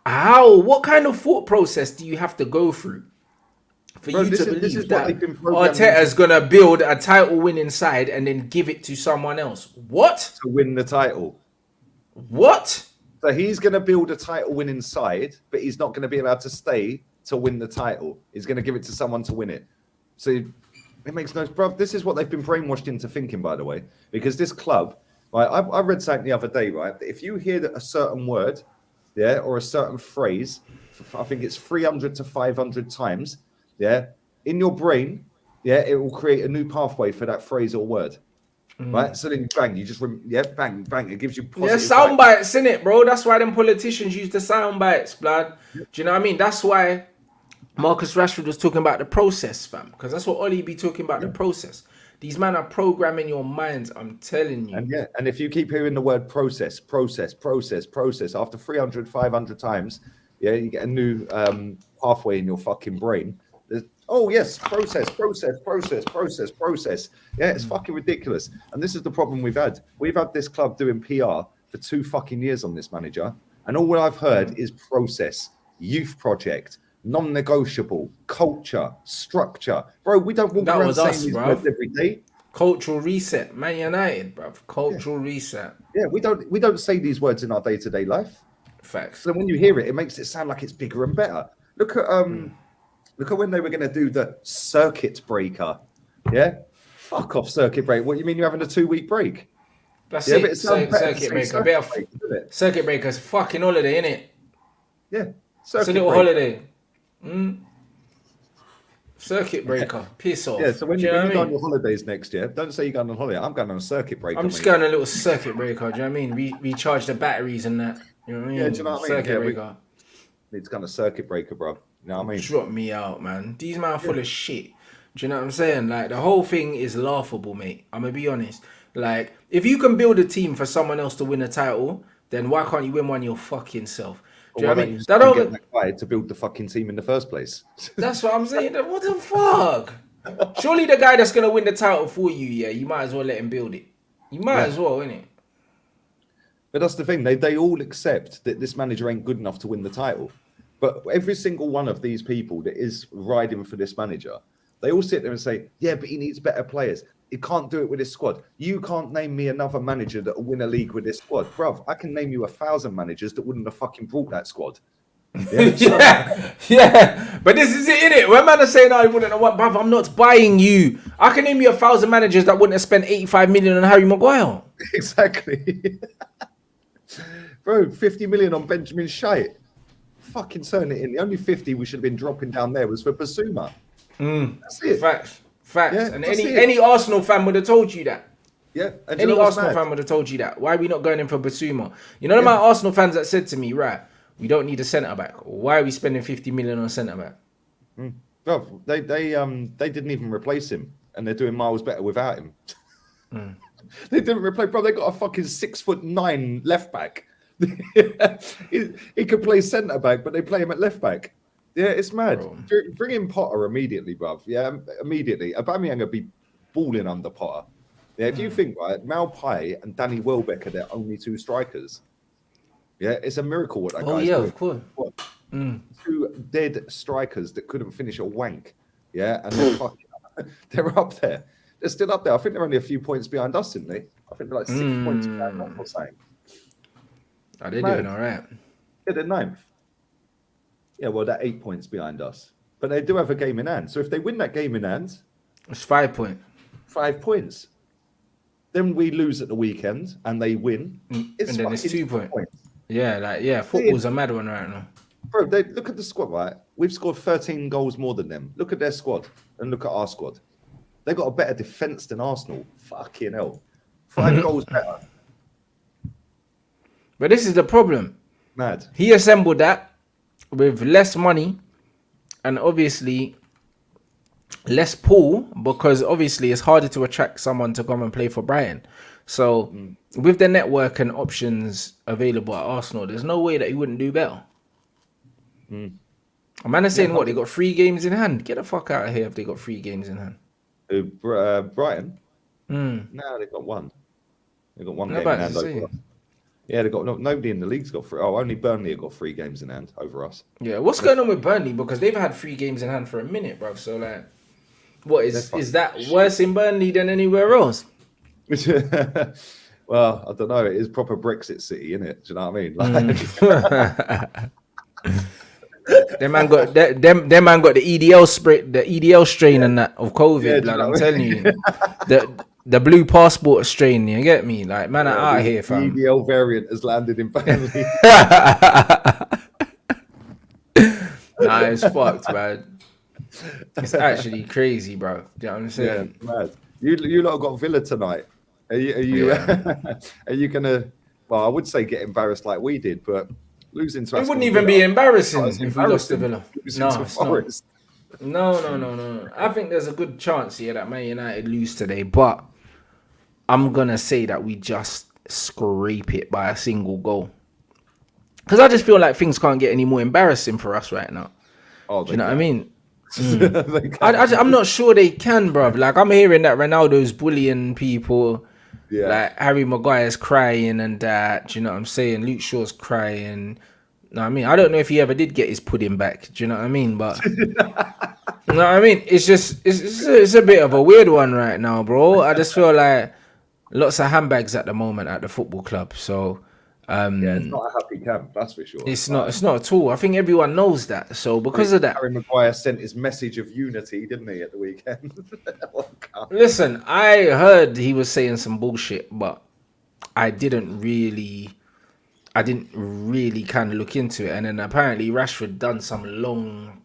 how? What kind of thought process do you have to go through for you to believe that Arteta's going to build a title-winning side and then give it to someone else? What? To win the title. What? So he's going to build a title-winning side, but he's not going to be allowed to stay to win the title. He's going to give it to someone to win it. So it makes no... Bro, this is what they've been brainwashed into thinking, by the way. Because this club... Right, I read something the other day, right? If you hear a certain word, yeah, or a certain phrase, I think it's 300 to 500 times, yeah, in your brain, yeah, it will create a new pathway for that phrase or word. Right, so then bang, you just bang, it gives you positive sound bites, innit, bro? That's why them politicians use the sound bites, blood. Do you know what I mean? That's why Marcus Rashford was talking about the process, fam, because that's what Ollie be talking about, the process. These men are programming your minds, I'm telling you. And if you keep hearing the word process after 300, 500 times, yeah, you get a new pathway in your fucking brain. Oh, yes, process. Yeah, it's fucking ridiculous. And this is the problem we've had. We've had this club doing PR for for 2 fucking years on this manager, and all I've heard is process, youth project, non-negotiable, culture, structure. Bro, we don't walk That around was saying us, these bro. words every day. Cultural reset, Man United, bruv. Cultural reset. Yeah, we don't say these words in our day-to-day life. Facts. So when you hear it, it makes it sound like it's bigger and better. Look at when they were going to do the circuit breaker. Yeah, fuck off circuit break. What you mean you're having a 2-week break? That's Yeah, but it. it sounds better to Circuit say breaker. circuit Bit of break, doesn't it? circuit breaker's fucking holiday, innit? Yeah, It's a circuit little break. holiday. Circuit breaker. Piss off. Yeah, so when Do you know go what I on mean? your holidays next year, don't say you're going on holiday. I'm going on a circuit breaker. I'm just mate. going on a little circuit breaker. Do you know what I mean? Recharge the batteries and that. You know what I mean? Yeah, do you know what I mean? Circuit Yeah, breaker. It's kind of circuit breaker, bro. You know what I mean? Drop me out, man. These men are full of shit. Do you know what I'm saying? Like, the whole thing is laughable, mate. I'm gonna be honest. Like, if you can build a team for someone else to win a title, then why can't you win one your fucking self? Do you know what I mean? That don't get that guy to build the fucking team in the first place. That's what I'm saying. What the fuck? Surely the guy that's gonna win the title for you, yeah, you might as well let him build it. You might as well, innit? But that's the thing. They all accept that this manager ain't good enough to win the title. But every single one of these people that is riding for this manager, they all sit there and say, yeah, but he needs better players. He can't do it with his squad. You can't name me another manager that will win a league with this squad. Bruv, I can name you 1,000 managers that wouldn't have fucking brought that squad. Yeah. But this is it, innit? When man are saying, I wouldn't have what, bruv, I'm not buying you. I can name you 1,000 managers that wouldn't have spent 85 million on Harry Maguire. Exactly. Bro, 50 million on Benjamin Shite. Fucking turn it in. The only 50 we should have been dropping down there was for Basuma. That's it. Facts. Yeah, And that's any Arsenal fan would have told you that. Yeah. And Any Arsenal fan would have told you that. Why are we not going in for Basuma? You know, the amount of Arsenal fans that said to me, right, we don't need a centre-back. Why are we spending 50 million on a centre-back? Bro, they didn't even replace him, and they're doing miles better without him. They didn't replace. Bro, they got a fucking 6'9" left back. he could play centre back, but they play him at left back. Yeah, it's mad. Bro. Bring in Potter immediately, bruv. Yeah, immediately. Aubameyang would be balling under Potter. Yeah, if you think, right, Malpai and Danny Welbeck are their only 2 strikers. Yeah, it's a miracle what that guy's doing. Of course. What? 2 dead strikers that couldn't finish a wank. Yeah, and they're fucking, they're up there. They're still up there. I think they're only a few points behind us, isn't they? I think they're like 6 points behind us or something. Oh, they're doing all right. Yeah, they're 9th. Yeah, well, they're 8 points behind us. But they do have a game in hand. So if they win that game in hand, It's 5 points. 5 points. Then we lose at the weekend and they win. And then it's 2 points. points. Yeah, football's a mad one right now. Bro, look at the squad, right? We've scored 13 goals more than them. Look at their squad and look at our squad. They've got a better defence than Arsenal. Fucking hell. 5 goals better. But this is the problem. Mad. He assembled that with less money and obviously less pool, because obviously it's harder to attract someone to come and play for Brighton. So with the network and options available at Arsenal, there's no way that he wouldn't do better. A man is saying, what, they got 3 games in hand? Get the fuck out of here if they got 3 games in hand. Brighton? No, they've got 1. They've got 1 game in hand over us. Yeah, they've got nobody in the league's got 3. Oh, only Burnley have got 3 games in hand over us. Yeah, what's going on with Burnley? Because they've had 3 games in hand for a minute, bruv. So, like, what is that worse in Burnley than anywhere else? Well, I don't know. It is proper Brexit city, isn't it? Do you know what I mean? Like, Them man got the EDL strain and that of COVID. Yeah, like I'm telling you, the blue passport strain. You get me? Like man, are out here, fam. The EDL variant has landed in Burnley. Nah, it's fucked, man. It's actually crazy, bro. Do you know what I'm saying? Yeah, mad. You lot got Villa tonight. Are you are you gonna? Well, I would say get embarrassed like we did, but losing to It wouldn't even be embarrassing if we lost to Villa. No, it's not. No. I think there's a good chance here that Man United lose today, but I'm gonna say that we just scrape it by a single goal. Because I just feel like things can't get any more embarrassing for us right now. Oh, do you know what I mean? I'm not sure they can, bruv. Like I'm hearing that Ronaldo's bullying people Yeah. Like Harry Maguire's crying and that. Do you know what I'm saying? Luke Shaw's crying. No, I mean, I don't know if he ever did get his pudding back. Do you know what I mean? But you know what I mean? It's just it's a bit of a weird one right now, bro. I just feel like lots of handbags at the moment at the football club. So Yeah, it's not a happy camp, that's for sure. it's not at all. I think everyone knows that. So because of that, Harry Maguire sent his message of unity, didn't he, at the weekend? listen, I heard he was saying some bullshit, but I didn't really kind of look into it. And then apparently Rashford done some long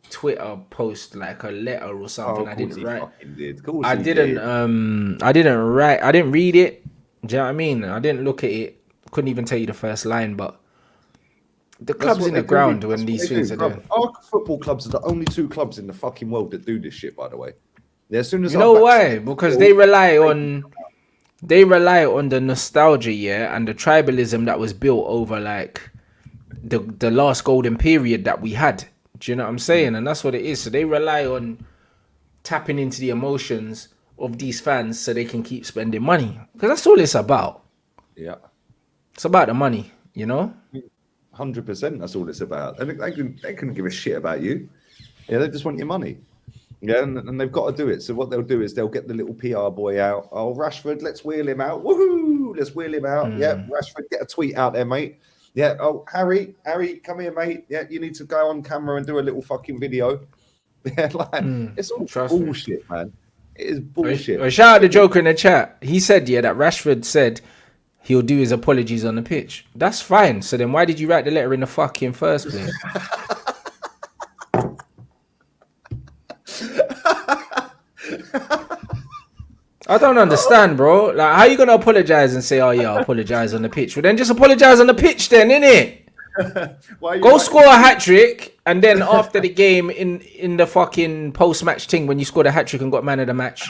Twitter post, like a letter or something. Oh, I didn't write. Did. Of course I he didn't. did. I didn't write. I didn't read it. Do you know what I mean? I didn't look at it. Couldn't even tell you the first line. But the club's in the ground when these things are done. Our football clubs are the only two clubs in the fucking world that do this shit. By the way, as soon as you know why? Because they rely on the nostalgia, yeah, and the tribalism that was built over like the last golden period that we had. Do you know what I'm saying? And that's what it is. So they rely on tapping into the emotions of these fans so they can keep spending money. Because that's all it's about. Yeah. It's about the money, you know? 100%. That's all it's about. And they couldn't give a shit about you. Yeah, they just want your money. Yeah, and they've got to do it. So what they'll do is they'll get the little PR boy out. Oh, Rashford, let's wheel him out. Woohoo! Let's wheel him out. Yeah, Rashford, get a tweet out there, mate. Yeah. Oh, Harry, come here, mate. Yeah, you need to go on camera and do a little fucking video. Yeah, it's all bullshit, man. It is bullshit. Shout out the Joker in the chat. He said, yeah, that Rashford said he'll do his apologies on the pitch. That's fine. So then why did you write the letter in the fucking first place? I don't understand, bro. Like, how you gonna apologize and say, "Oh yeah, I'll apologize on the pitch"? Well, then just apologize on the pitch, then, innit? Go score a hat trick, and then after the game, in the fucking post match thing, when you scored a hat trick and got man of the match,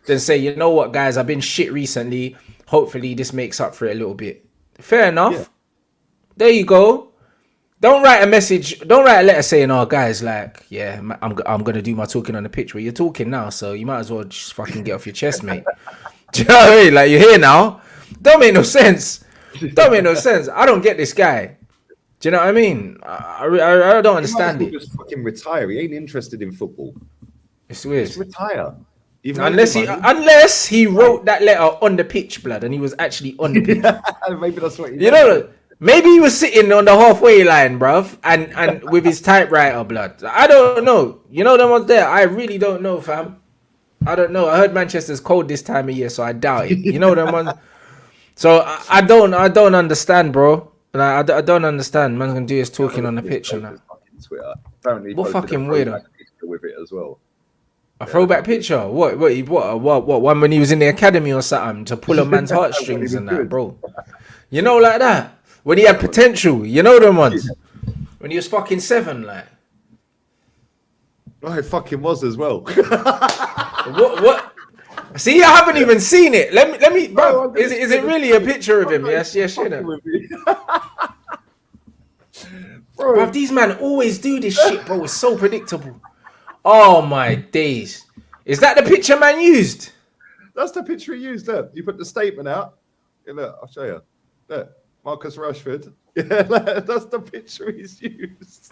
then say, "You know what, guys? I've been shit recently. Hopefully, this makes up for it a little bit." Fair enough. Yeah. There you go. Don't write a message. Don't write a letter saying, "Oh, guys, like, yeah, I'm gonna do my talking on the pitch." Where you're talking now, so you might as well just fucking get off your chest, mate. Do you know what I mean? Like, you're here now. Don't make no sense. Don't make no sense. I don't get this guy. Do you know what I mean? I don't understand it. Just fucking retire. He ain't interested in football. It's weird. Just retire. Unless he wrote that letter on the pitch, blood, and he was actually on the pitch. Maybe that's what you know. Maybe he was sitting on the halfway line, bruv, and with his typewriter, blood. I don't know. You know them ones there? I really don't know, fam. I don't know. I heard Manchester's cold this time of year, so I doubt it. You know them ones? So I don't understand, bro. Like, I don't understand. Man's gonna do his talking on the pitch and that. Apparently, what fucking weirdo with it as well. A throwback picture? What? One when he was in the academy or something to pull a man's heartstrings and that, bro. You know, like that. When he had potential, you know them ones. When he was fucking 7, like. Oh, it fucking was as well. What? See, I haven't even seen it. Let me, bro. Is it really a picture of him? Yes, you know. Bro, these men always do this shit, bro. It's so predictable. Oh my days. Is that the picture man used? That's the picture he used. There, you put the statement out. Yeah, look, I'll show you. Look. Marcus Rashford. Yeah, that's the picture he's used.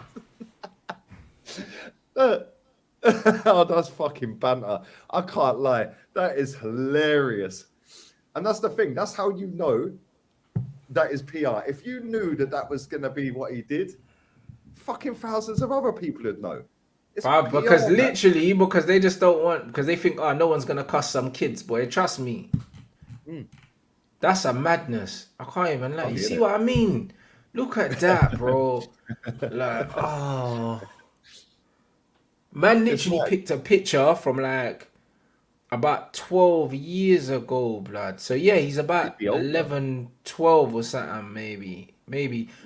Oh, that's fucking banter. I can't lie. That is hilarious. And that's the thing. That's how you know that is PR. If you knew that was going to be what he did, fucking thousands of other people would know. Because literally, because they just don't want, because they think, oh, no one's going to cuss some kids, boy. Trust me. That's a madness. I can't even lie. You see what I mean? Look at that, bro. Like, oh. Man literally picked a picture from like about 12 years ago, blood. So yeah, he's about 11, 12 or something, maybe.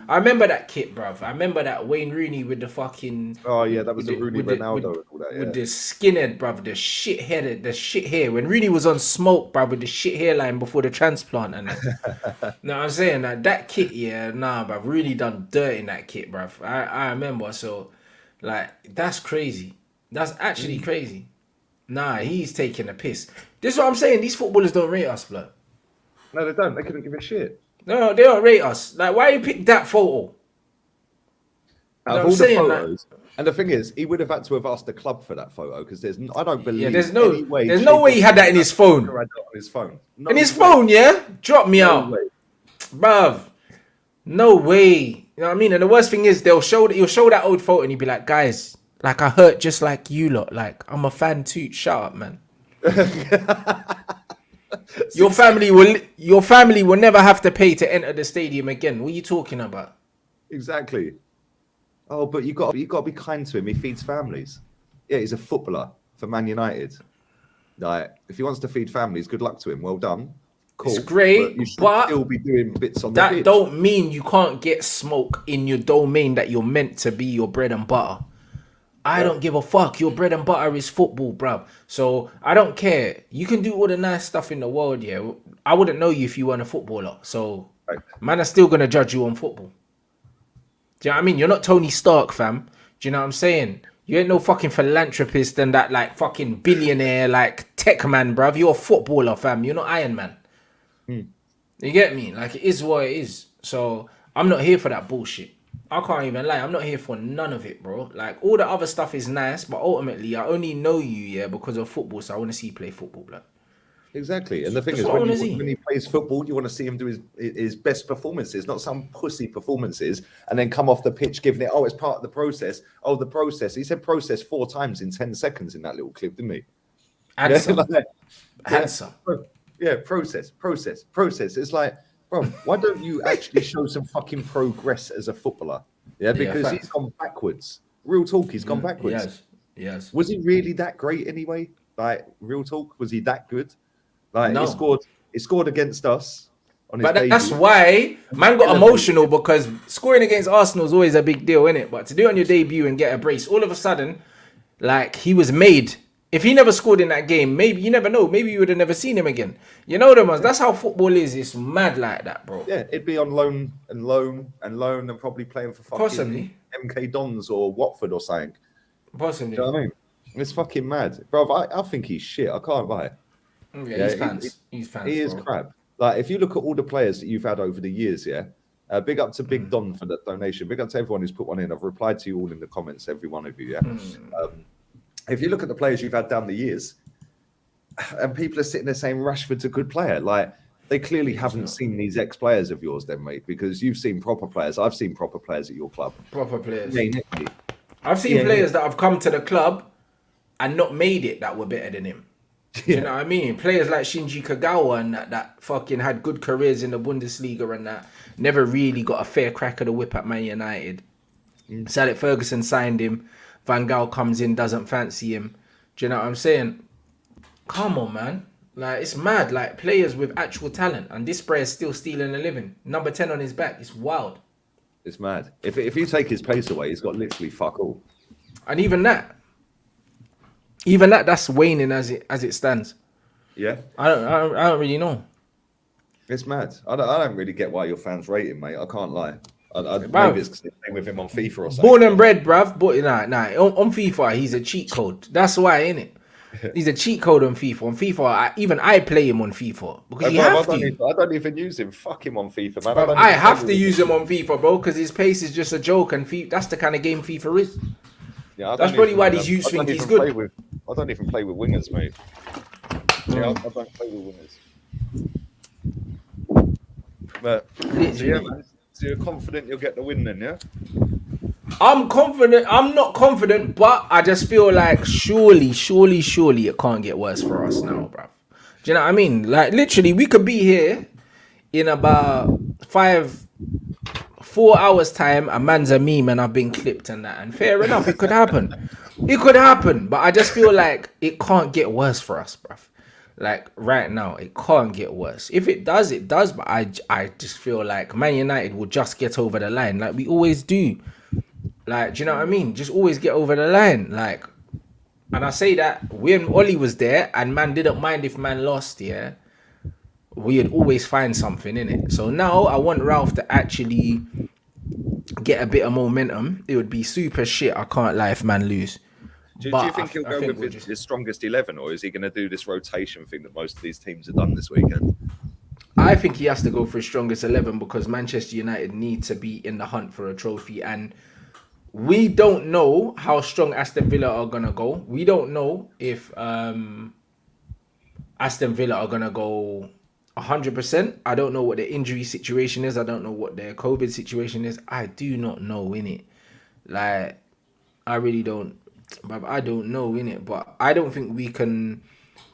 I remember that kit, bruv. I remember that Wayne Rooney with the fucking... Oh yeah, that was the Rooney Ronaldo and all that, yeah. With the skinhead, bruv, the shit hair. When Rooney was on smoke, bruv, with the shit hairline before the transplant and that. No, I'm saying that kit, yeah, nah, bruv, really done dirt in that kit, bruv. I remember, so, like, that's crazy. That's actually crazy. Nah, he's taking a piss. This is what I'm saying. These footballers don't rate us, blood. No, they don't. They couldn't give a shit. No, they don't rate us. Like, why you pick that photo? Out of all the photos, and the thing is, he would have had to have asked the club for that photo because I don't believe. There's no way he had that in his phone. On his phone. In his phone, yeah. Drop me out, bruv. No way. You know what I mean? And the worst thing is, he'll show that old photo and he'll be like, guys, like I hurt just like you lot. Like I'm a fan too. Shut up, man. Your family will never have to pay to enter the stadium again. What are you talking about? Exactly. Oh, but you got to be kind to him. He feeds families. Yeah, he's a footballer for Man United. Like, if he wants to feed families, good luck to him. Well done. Cool. It's great, but you should but still be doing bits on the pitch. That don't mean you can't get smoke in your domain that you're meant to be your bread and butter. I don't give a fuck. Your bread and butter is football, bruv. So I don't care. You can do all the nice stuff in the world, yeah. I wouldn't know you if you weren't a footballer. So man are still gonna judge you on football. Do you know what I mean? You're not Tony Stark, fam. Do you know what I'm saying? You ain't no fucking philanthropist and that like fucking billionaire like tech man, bruv. You're a footballer, fam. You're not Iron Man. You get me? Like, it is what it is. So I'm not here for that bullshit. I can't even lie. I'm not here for none of it, bro. Like, all the other stuff is nice, but ultimately I only know you, yeah, because of football. So I want to see you play football, blood. Exactly. And the thing is, when he plays football, you want to see him do his best performances, not some pussy performances, and then come off the pitch giving it, oh, it's part of the process. Oh, the process. He said process 4 times in 10 seconds in that little clip, didn't he? Handsome. Yeah, like, Handsome. Yeah, process. It's like, bro, why don't you actually show some fucking progress as a footballer? Yeah, because he's gone backwards. Real talk, he's gone backwards. Yes. Was he really that great anyway? Like, real talk, was he that good? Like, no. He scored against us on his debut. That's why man got emotional, because scoring against Arsenal is always a big deal, innit? But to do it on your debut and get a brace, all of a sudden, like, he was made. If he never scored in that game, maybe, you never know, maybe you would have never seen him again. You know them ones. That's how football is. It's mad like that, bro. Yeah, it'd be on loan and probably playing for fucking MK Dons or Watford or something. Possibly. Do you know what I mean? It's fucking mad. Bro, I think he's shit. I can't lie. Yeah, he's fans. He's fans. He is crap. Like, if you look at all the players that you've had over the years, yeah, big up to Big Don for that donation. Big up to everyone who's put one in. I've replied to you all in the comments, every one of you, yeah. If you look at the players you've had down the years, and people are sitting there saying Rashford's a good player, like, they clearly haven't seen these ex-players of yours then, mate, because you've seen proper players. I've seen proper players at your club. Proper players. Yeah, I've seen players that have come to the club and not made it that were better than him. Do you know what I mean? Players like Shinji Kagawa and that fucking had good careers in the Bundesliga and that never really got a fair crack of the whip at Man United. Alex Ferguson signed him. Van Gaal comes in, doesn't fancy him. Do you know what I'm saying? Come on, man. Like, it's mad. Like, players with actual talent, and this player's still stealing a living. Number 10 on his back. It's wild. It's mad. If you take his pace away, he's got literally fuck all. And even that's waning as it stands. Yeah. I don't really know. It's mad. I don't really get why your fans rate him, mate. I can't lie. Maybe it's because they're playing with him on FIFA or something. Born and bred, bruv. But on FIFA, he's a cheat code. That's why, innit? He's a cheat code on FIFA. On FIFA, I play him on FIFA because I don't even use him. Fuck him on FIFA, man. Bruv, I have to use him on FIFA, bro, because his pace is just a joke, and that's the kind of game FIFA is. Yeah, that's probably why these youths think he's good. I don't even play with wingers, mate. Yeah, I don't play with wingers. But so you're confident you'll get the win then, yeah? I'm confident. I'm not confident, but I just feel like surely it can't get worse for us now, bro. Do you know what I mean? Like, literally, we could be here in about 4 hours time. A man's a meme and I've been clipped and that. And fair enough, it could happen. It could happen, but I just feel like it can't get worse for us, bro. Like, right now, it can't get worse. If it does, it does. But I just feel like Man United will just get over the line, like we always do. Like, do you know what I mean? Just always get over the line. Like, and I say that when Ollie was there and man didn't mind if man lost, yeah, we'd always find something in it. So now I want Ralph to actually get a bit of momentum. It would be super shit, I can't lie, if man lose. Do Do But you think he'll I go think with his strongest 11, or is he going to do this rotation thing that most of these teams have done this weekend? I think he has to go for his strongest 11 because Manchester United need to be in the hunt for a trophy. And we don't know how strong Aston Villa are going to go. We don't know if Aston Villa are going to go 100%. I don't know what their injury situation is. I don't know what their COVID situation is. I do not know, innit? Like, I really don't. But I don't know, innit? But I don't think we can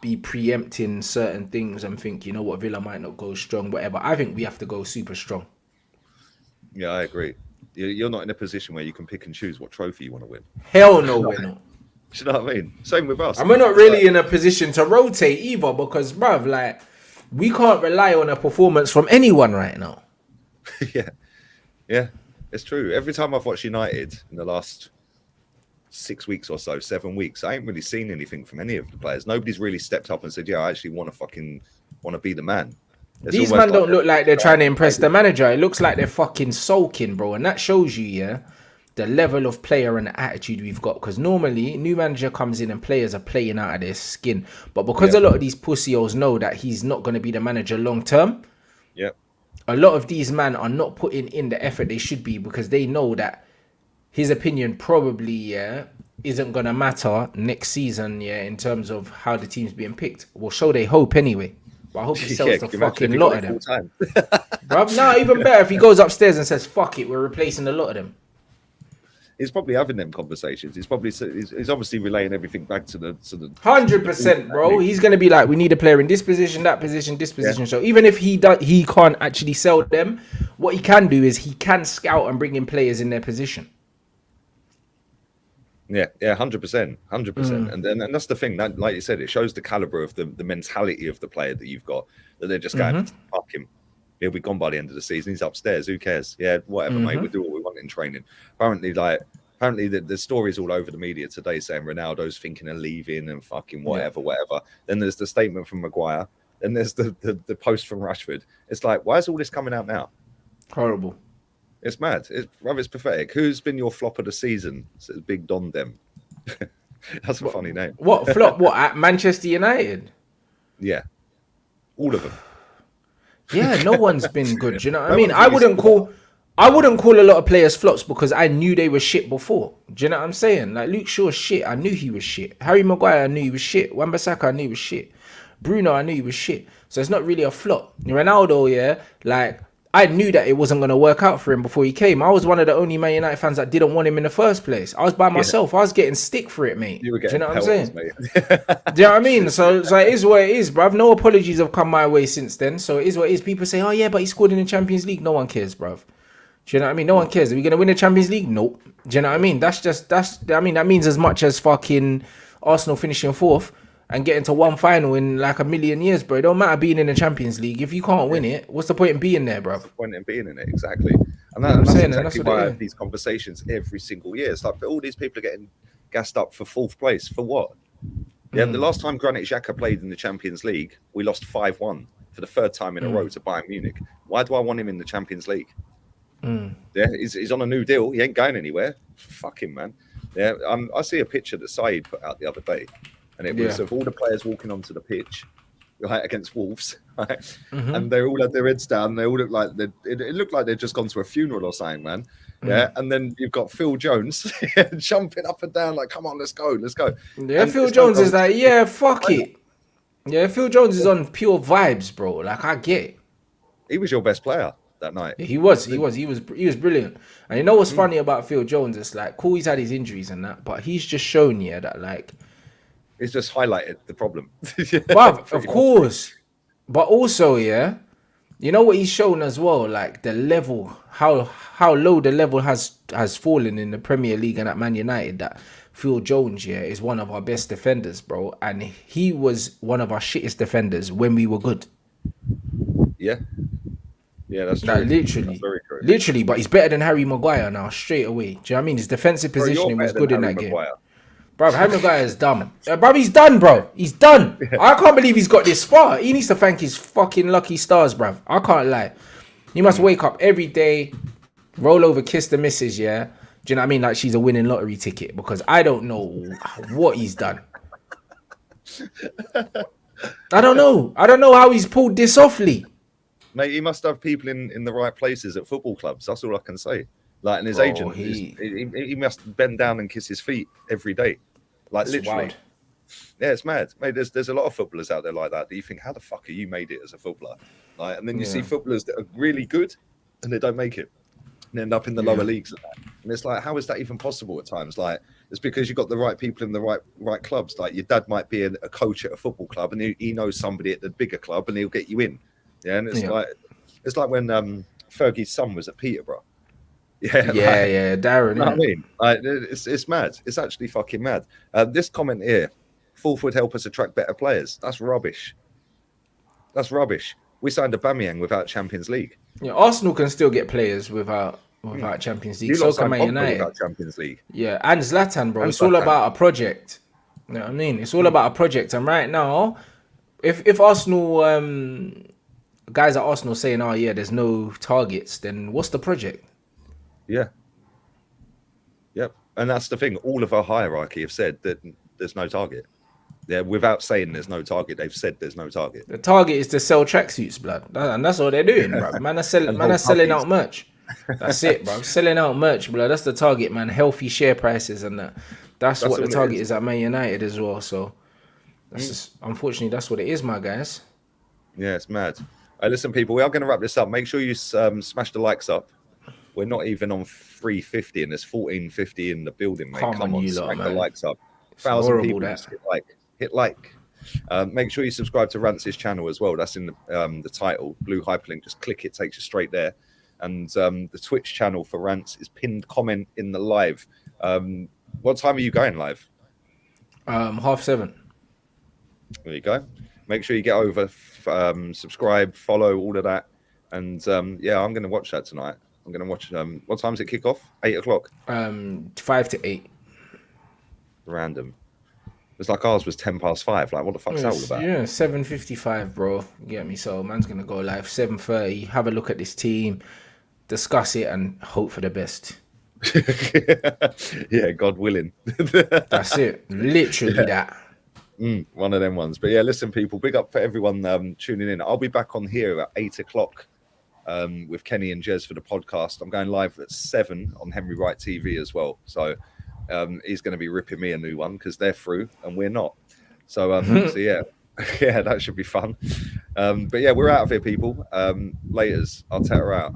be preempting certain things and think, you know what, Villa might not go strong, whatever. I think we have to go super strong. Yeah, I agree. You're not in a position where you can pick and choose what trophy you want to win. Hell no, we're not. Do you know what I mean? Same with us. And we're not really in a position to rotate either because, bruv, like, we can't rely on a performance from anyone right now. Yeah, it's true. Every time I've watched United in the last 6 weeks or so, 7 weeks, I ain't really seen anything from any of the players. Nobody's really stepped up and said, yeah, I actually want to be the man. These men don't look like they're trying to impress the manager. It looks like they're fucking sulking, bro. And that shows you, yeah, the level of player and attitude we've got. Because normally, new manager comes in and players are playing out of their skin. But because a lot of these pussios know that he's not going to be the manager long term, a lot of these men are not putting in the effort they should be because they know that his opinion probably, isn't going to matter next season, in terms of how the team's being picked. Well, show they hope anyway. But I hope he sells the fucking lot of them. Bruv, no, even better if he goes upstairs and says, fuck it, we're replacing a lot of them. He's probably having them conversations. He's obviously relaying everything back to the 100%, bro. He's going to be like, we need a player in this position, that position, this position. So even if he can't actually sell them, what he can do is he can scout and bring in players in their position. Yeah, 100%. And that's the thing. That, like you said, it shows the caliber of the mentality of the player that you've got. That they're just going, fuck him. He'll be gone by the end of the season. He's upstairs. Who cares? Yeah, whatever, mate. We'll do what we want in training. Apparently, the stories all over the media today saying Ronaldo's thinking of leaving and fucking whatever. Then there's the statement from Maguire. Then there's the post from Rashford. It's like, why is all this coming out now? Horrible. It's mad. It's pathetic. Who's been your flop of the season? It's Big Don Dem. That's a funny name. What flop? What, at Manchester United? Yeah, all of them. Yeah, no one's been good. Do you know what I mean? I wouldn't call a lot of players flops because I knew they were shit before. Do you know what I'm saying? Like Luke Shaw's shit. I knew he was shit. Harry Maguire, I knew he was shit. Wan-Bissaka, I knew he was shit. Bruno, I knew he was shit. So it's not really a flop. Ronaldo, like, I knew that it wasn't going to work out for him before he came. I was one of the only Man United fans that didn't want him in the first place. I was by myself. I was getting stick for it, mate. You were getting, do you know what I'm saying? Mate. Do you know what I mean? So it is what it is, bruv. No apologies have come my way since then. So it is what it is. People say, oh yeah, but he scored in the Champions League. No one cares, bruv. Do you know what I mean? No one cares. Are we going to win the Champions League? Nope. Do you know what I mean? That means as much as fucking Arsenal finishing fourth and getting to one final in like a million years, bro. It don't matter being in the Champions League. If you can't win it, what's the point in being there, bro? What's the point in being in it? Exactly. And that's exactly why I have these conversations every single year. It's like all these people are getting gassed up for fourth place. For what? Yeah, the last time Granit Xhaka played in the Champions League, we lost 5-1 for the third time in a row to Bayern Munich. Why do I want him in the Champions League? Yeah, he's on a new deal. He ain't going anywhere. Fuck him, man. Yeah, I see a picture that Said put out the other day. And it was of all the players walking onto the pitch, right, against Wolves, right? And they all had their heads down. They all looked like it looked like they'd just gone to a funeral or something, man. Yeah, and then you've got Phil Jones jumping up and down like, "Come on, let's go." Yeah, and Phil Jones is like, "Yeah, fuck it." Yeah, Phil Jones is on pure vibes, bro. Like I get it. He was your best player that night. Yeah, he was brilliant. And you know what's funny about Phil Jones? It's like, cool, he's had his injuries and that, but he's just shown that like. It's just highlighted the problem. But of course. But also, you know what he's shown as well, like the level, how low the level has fallen in the Premier League and at Man United, that Phil Jones, is one of our best defenders, bro. And he was one of our shittest defenders when we were good. Yeah. Yeah, that's true. Like, literally. That's very true. Literally, but he's better than Harry Maguire now, straight away. Do you know what I mean? His defensive positioning was good in that game. Bro, Harry Maguire is dumb. Bro, he's done, bro. He's done. Yeah. I can't believe he's got this far. He needs to thank his fucking lucky stars, bro. I can't lie. He must wake up every day, roll over, kiss the missus, Do you know what I mean? Like she's a winning lottery ticket, because I don't know what he's done. I don't know. I don't know how he's pulled this off, Lee. Mate, he must have people in the right places at football clubs. That's all I can say. Like, and his agent, he must bend down and kiss his feet every day. Like, literally. Wild. Yeah, it's mad. Mate, there's a lot of footballers out there like that you think, how the fuck are you made it as a footballer? Like, and then you see footballers that are really good and they don't make it and end up in the lower leagues. And it's like, how is that even possible at times? Like, it's because you've got the right people in the right clubs. Like, your dad might be a coach at a football club and he knows somebody at the bigger club and he'll get you in. Yeah, and it's like when Fergie's son was at Peterborough. Yeah, Darren. You know what I mean? It's mad. It's actually fucking mad. This comment here, Forth would help us attract better players. That's rubbish. That's rubbish. We signed Aubameyang without Champions League. Yeah, Arsenal can still get players without Champions League. So can Man United. Without Champions League. Yeah, and Zlatan, bro. It's all about a project. You know what I mean? It's all about a project. And right now, if Arsenal guys at Arsenal saying, "Oh yeah, there's no targets," then what's the project? Yeah. Yep. And that's the thing. All of our hierarchy have said that there's no target. Yeah, without saying there's no target, they've said there's no target. The target is to sell tracksuits, blood, and that's all they're doing, bro. Man are selling out merch. That's it, bro. Selling out merch, blood. That's the target, man. Healthy share prices and that. That's what the target is at Man United as well. So that's just, unfortunately, that's what it is, my guys. Yeah, it's mad. Listen, people, we are going to wrap this up. Make sure you smash the likes up. We're not even on 350 and there's 1450 in the building, mate. Come on, smash the likes up. 1,000 people, hit like. Make sure you subscribe to Rance's channel as well. That's in the title, blue hyperlink. Just click it, takes you straight there. And the Twitch channel for Rance is pinned comment in the live. What time are you going live? 7:30. There you go. Make sure you get over, subscribe, follow, all of that. And I'm going to watch that tonight. I'm going to watch. What time does it kick off? 8 o'clock. 5 to 8. Random. It's like ours was 5:10. Like, what the fuck's that all about? Yeah, 7:55, bro. You get me? So man's gonna go live 7:30. Have a look at this team, discuss it, and hope for the best. Yeah, God willing. That's it. Literally that. One of them ones. But yeah, listen, people, big up for everyone tuning in. I'll be back on here at 8 o'clock with Kenny and Jez for the podcast. I'm going live at 7 on Henry Wright TV as well. So he's going to be ripping me a new one because they're through and we're not. So, so yeah, that should be fun. But yeah, we're out of here, people. Laters. Arteta out.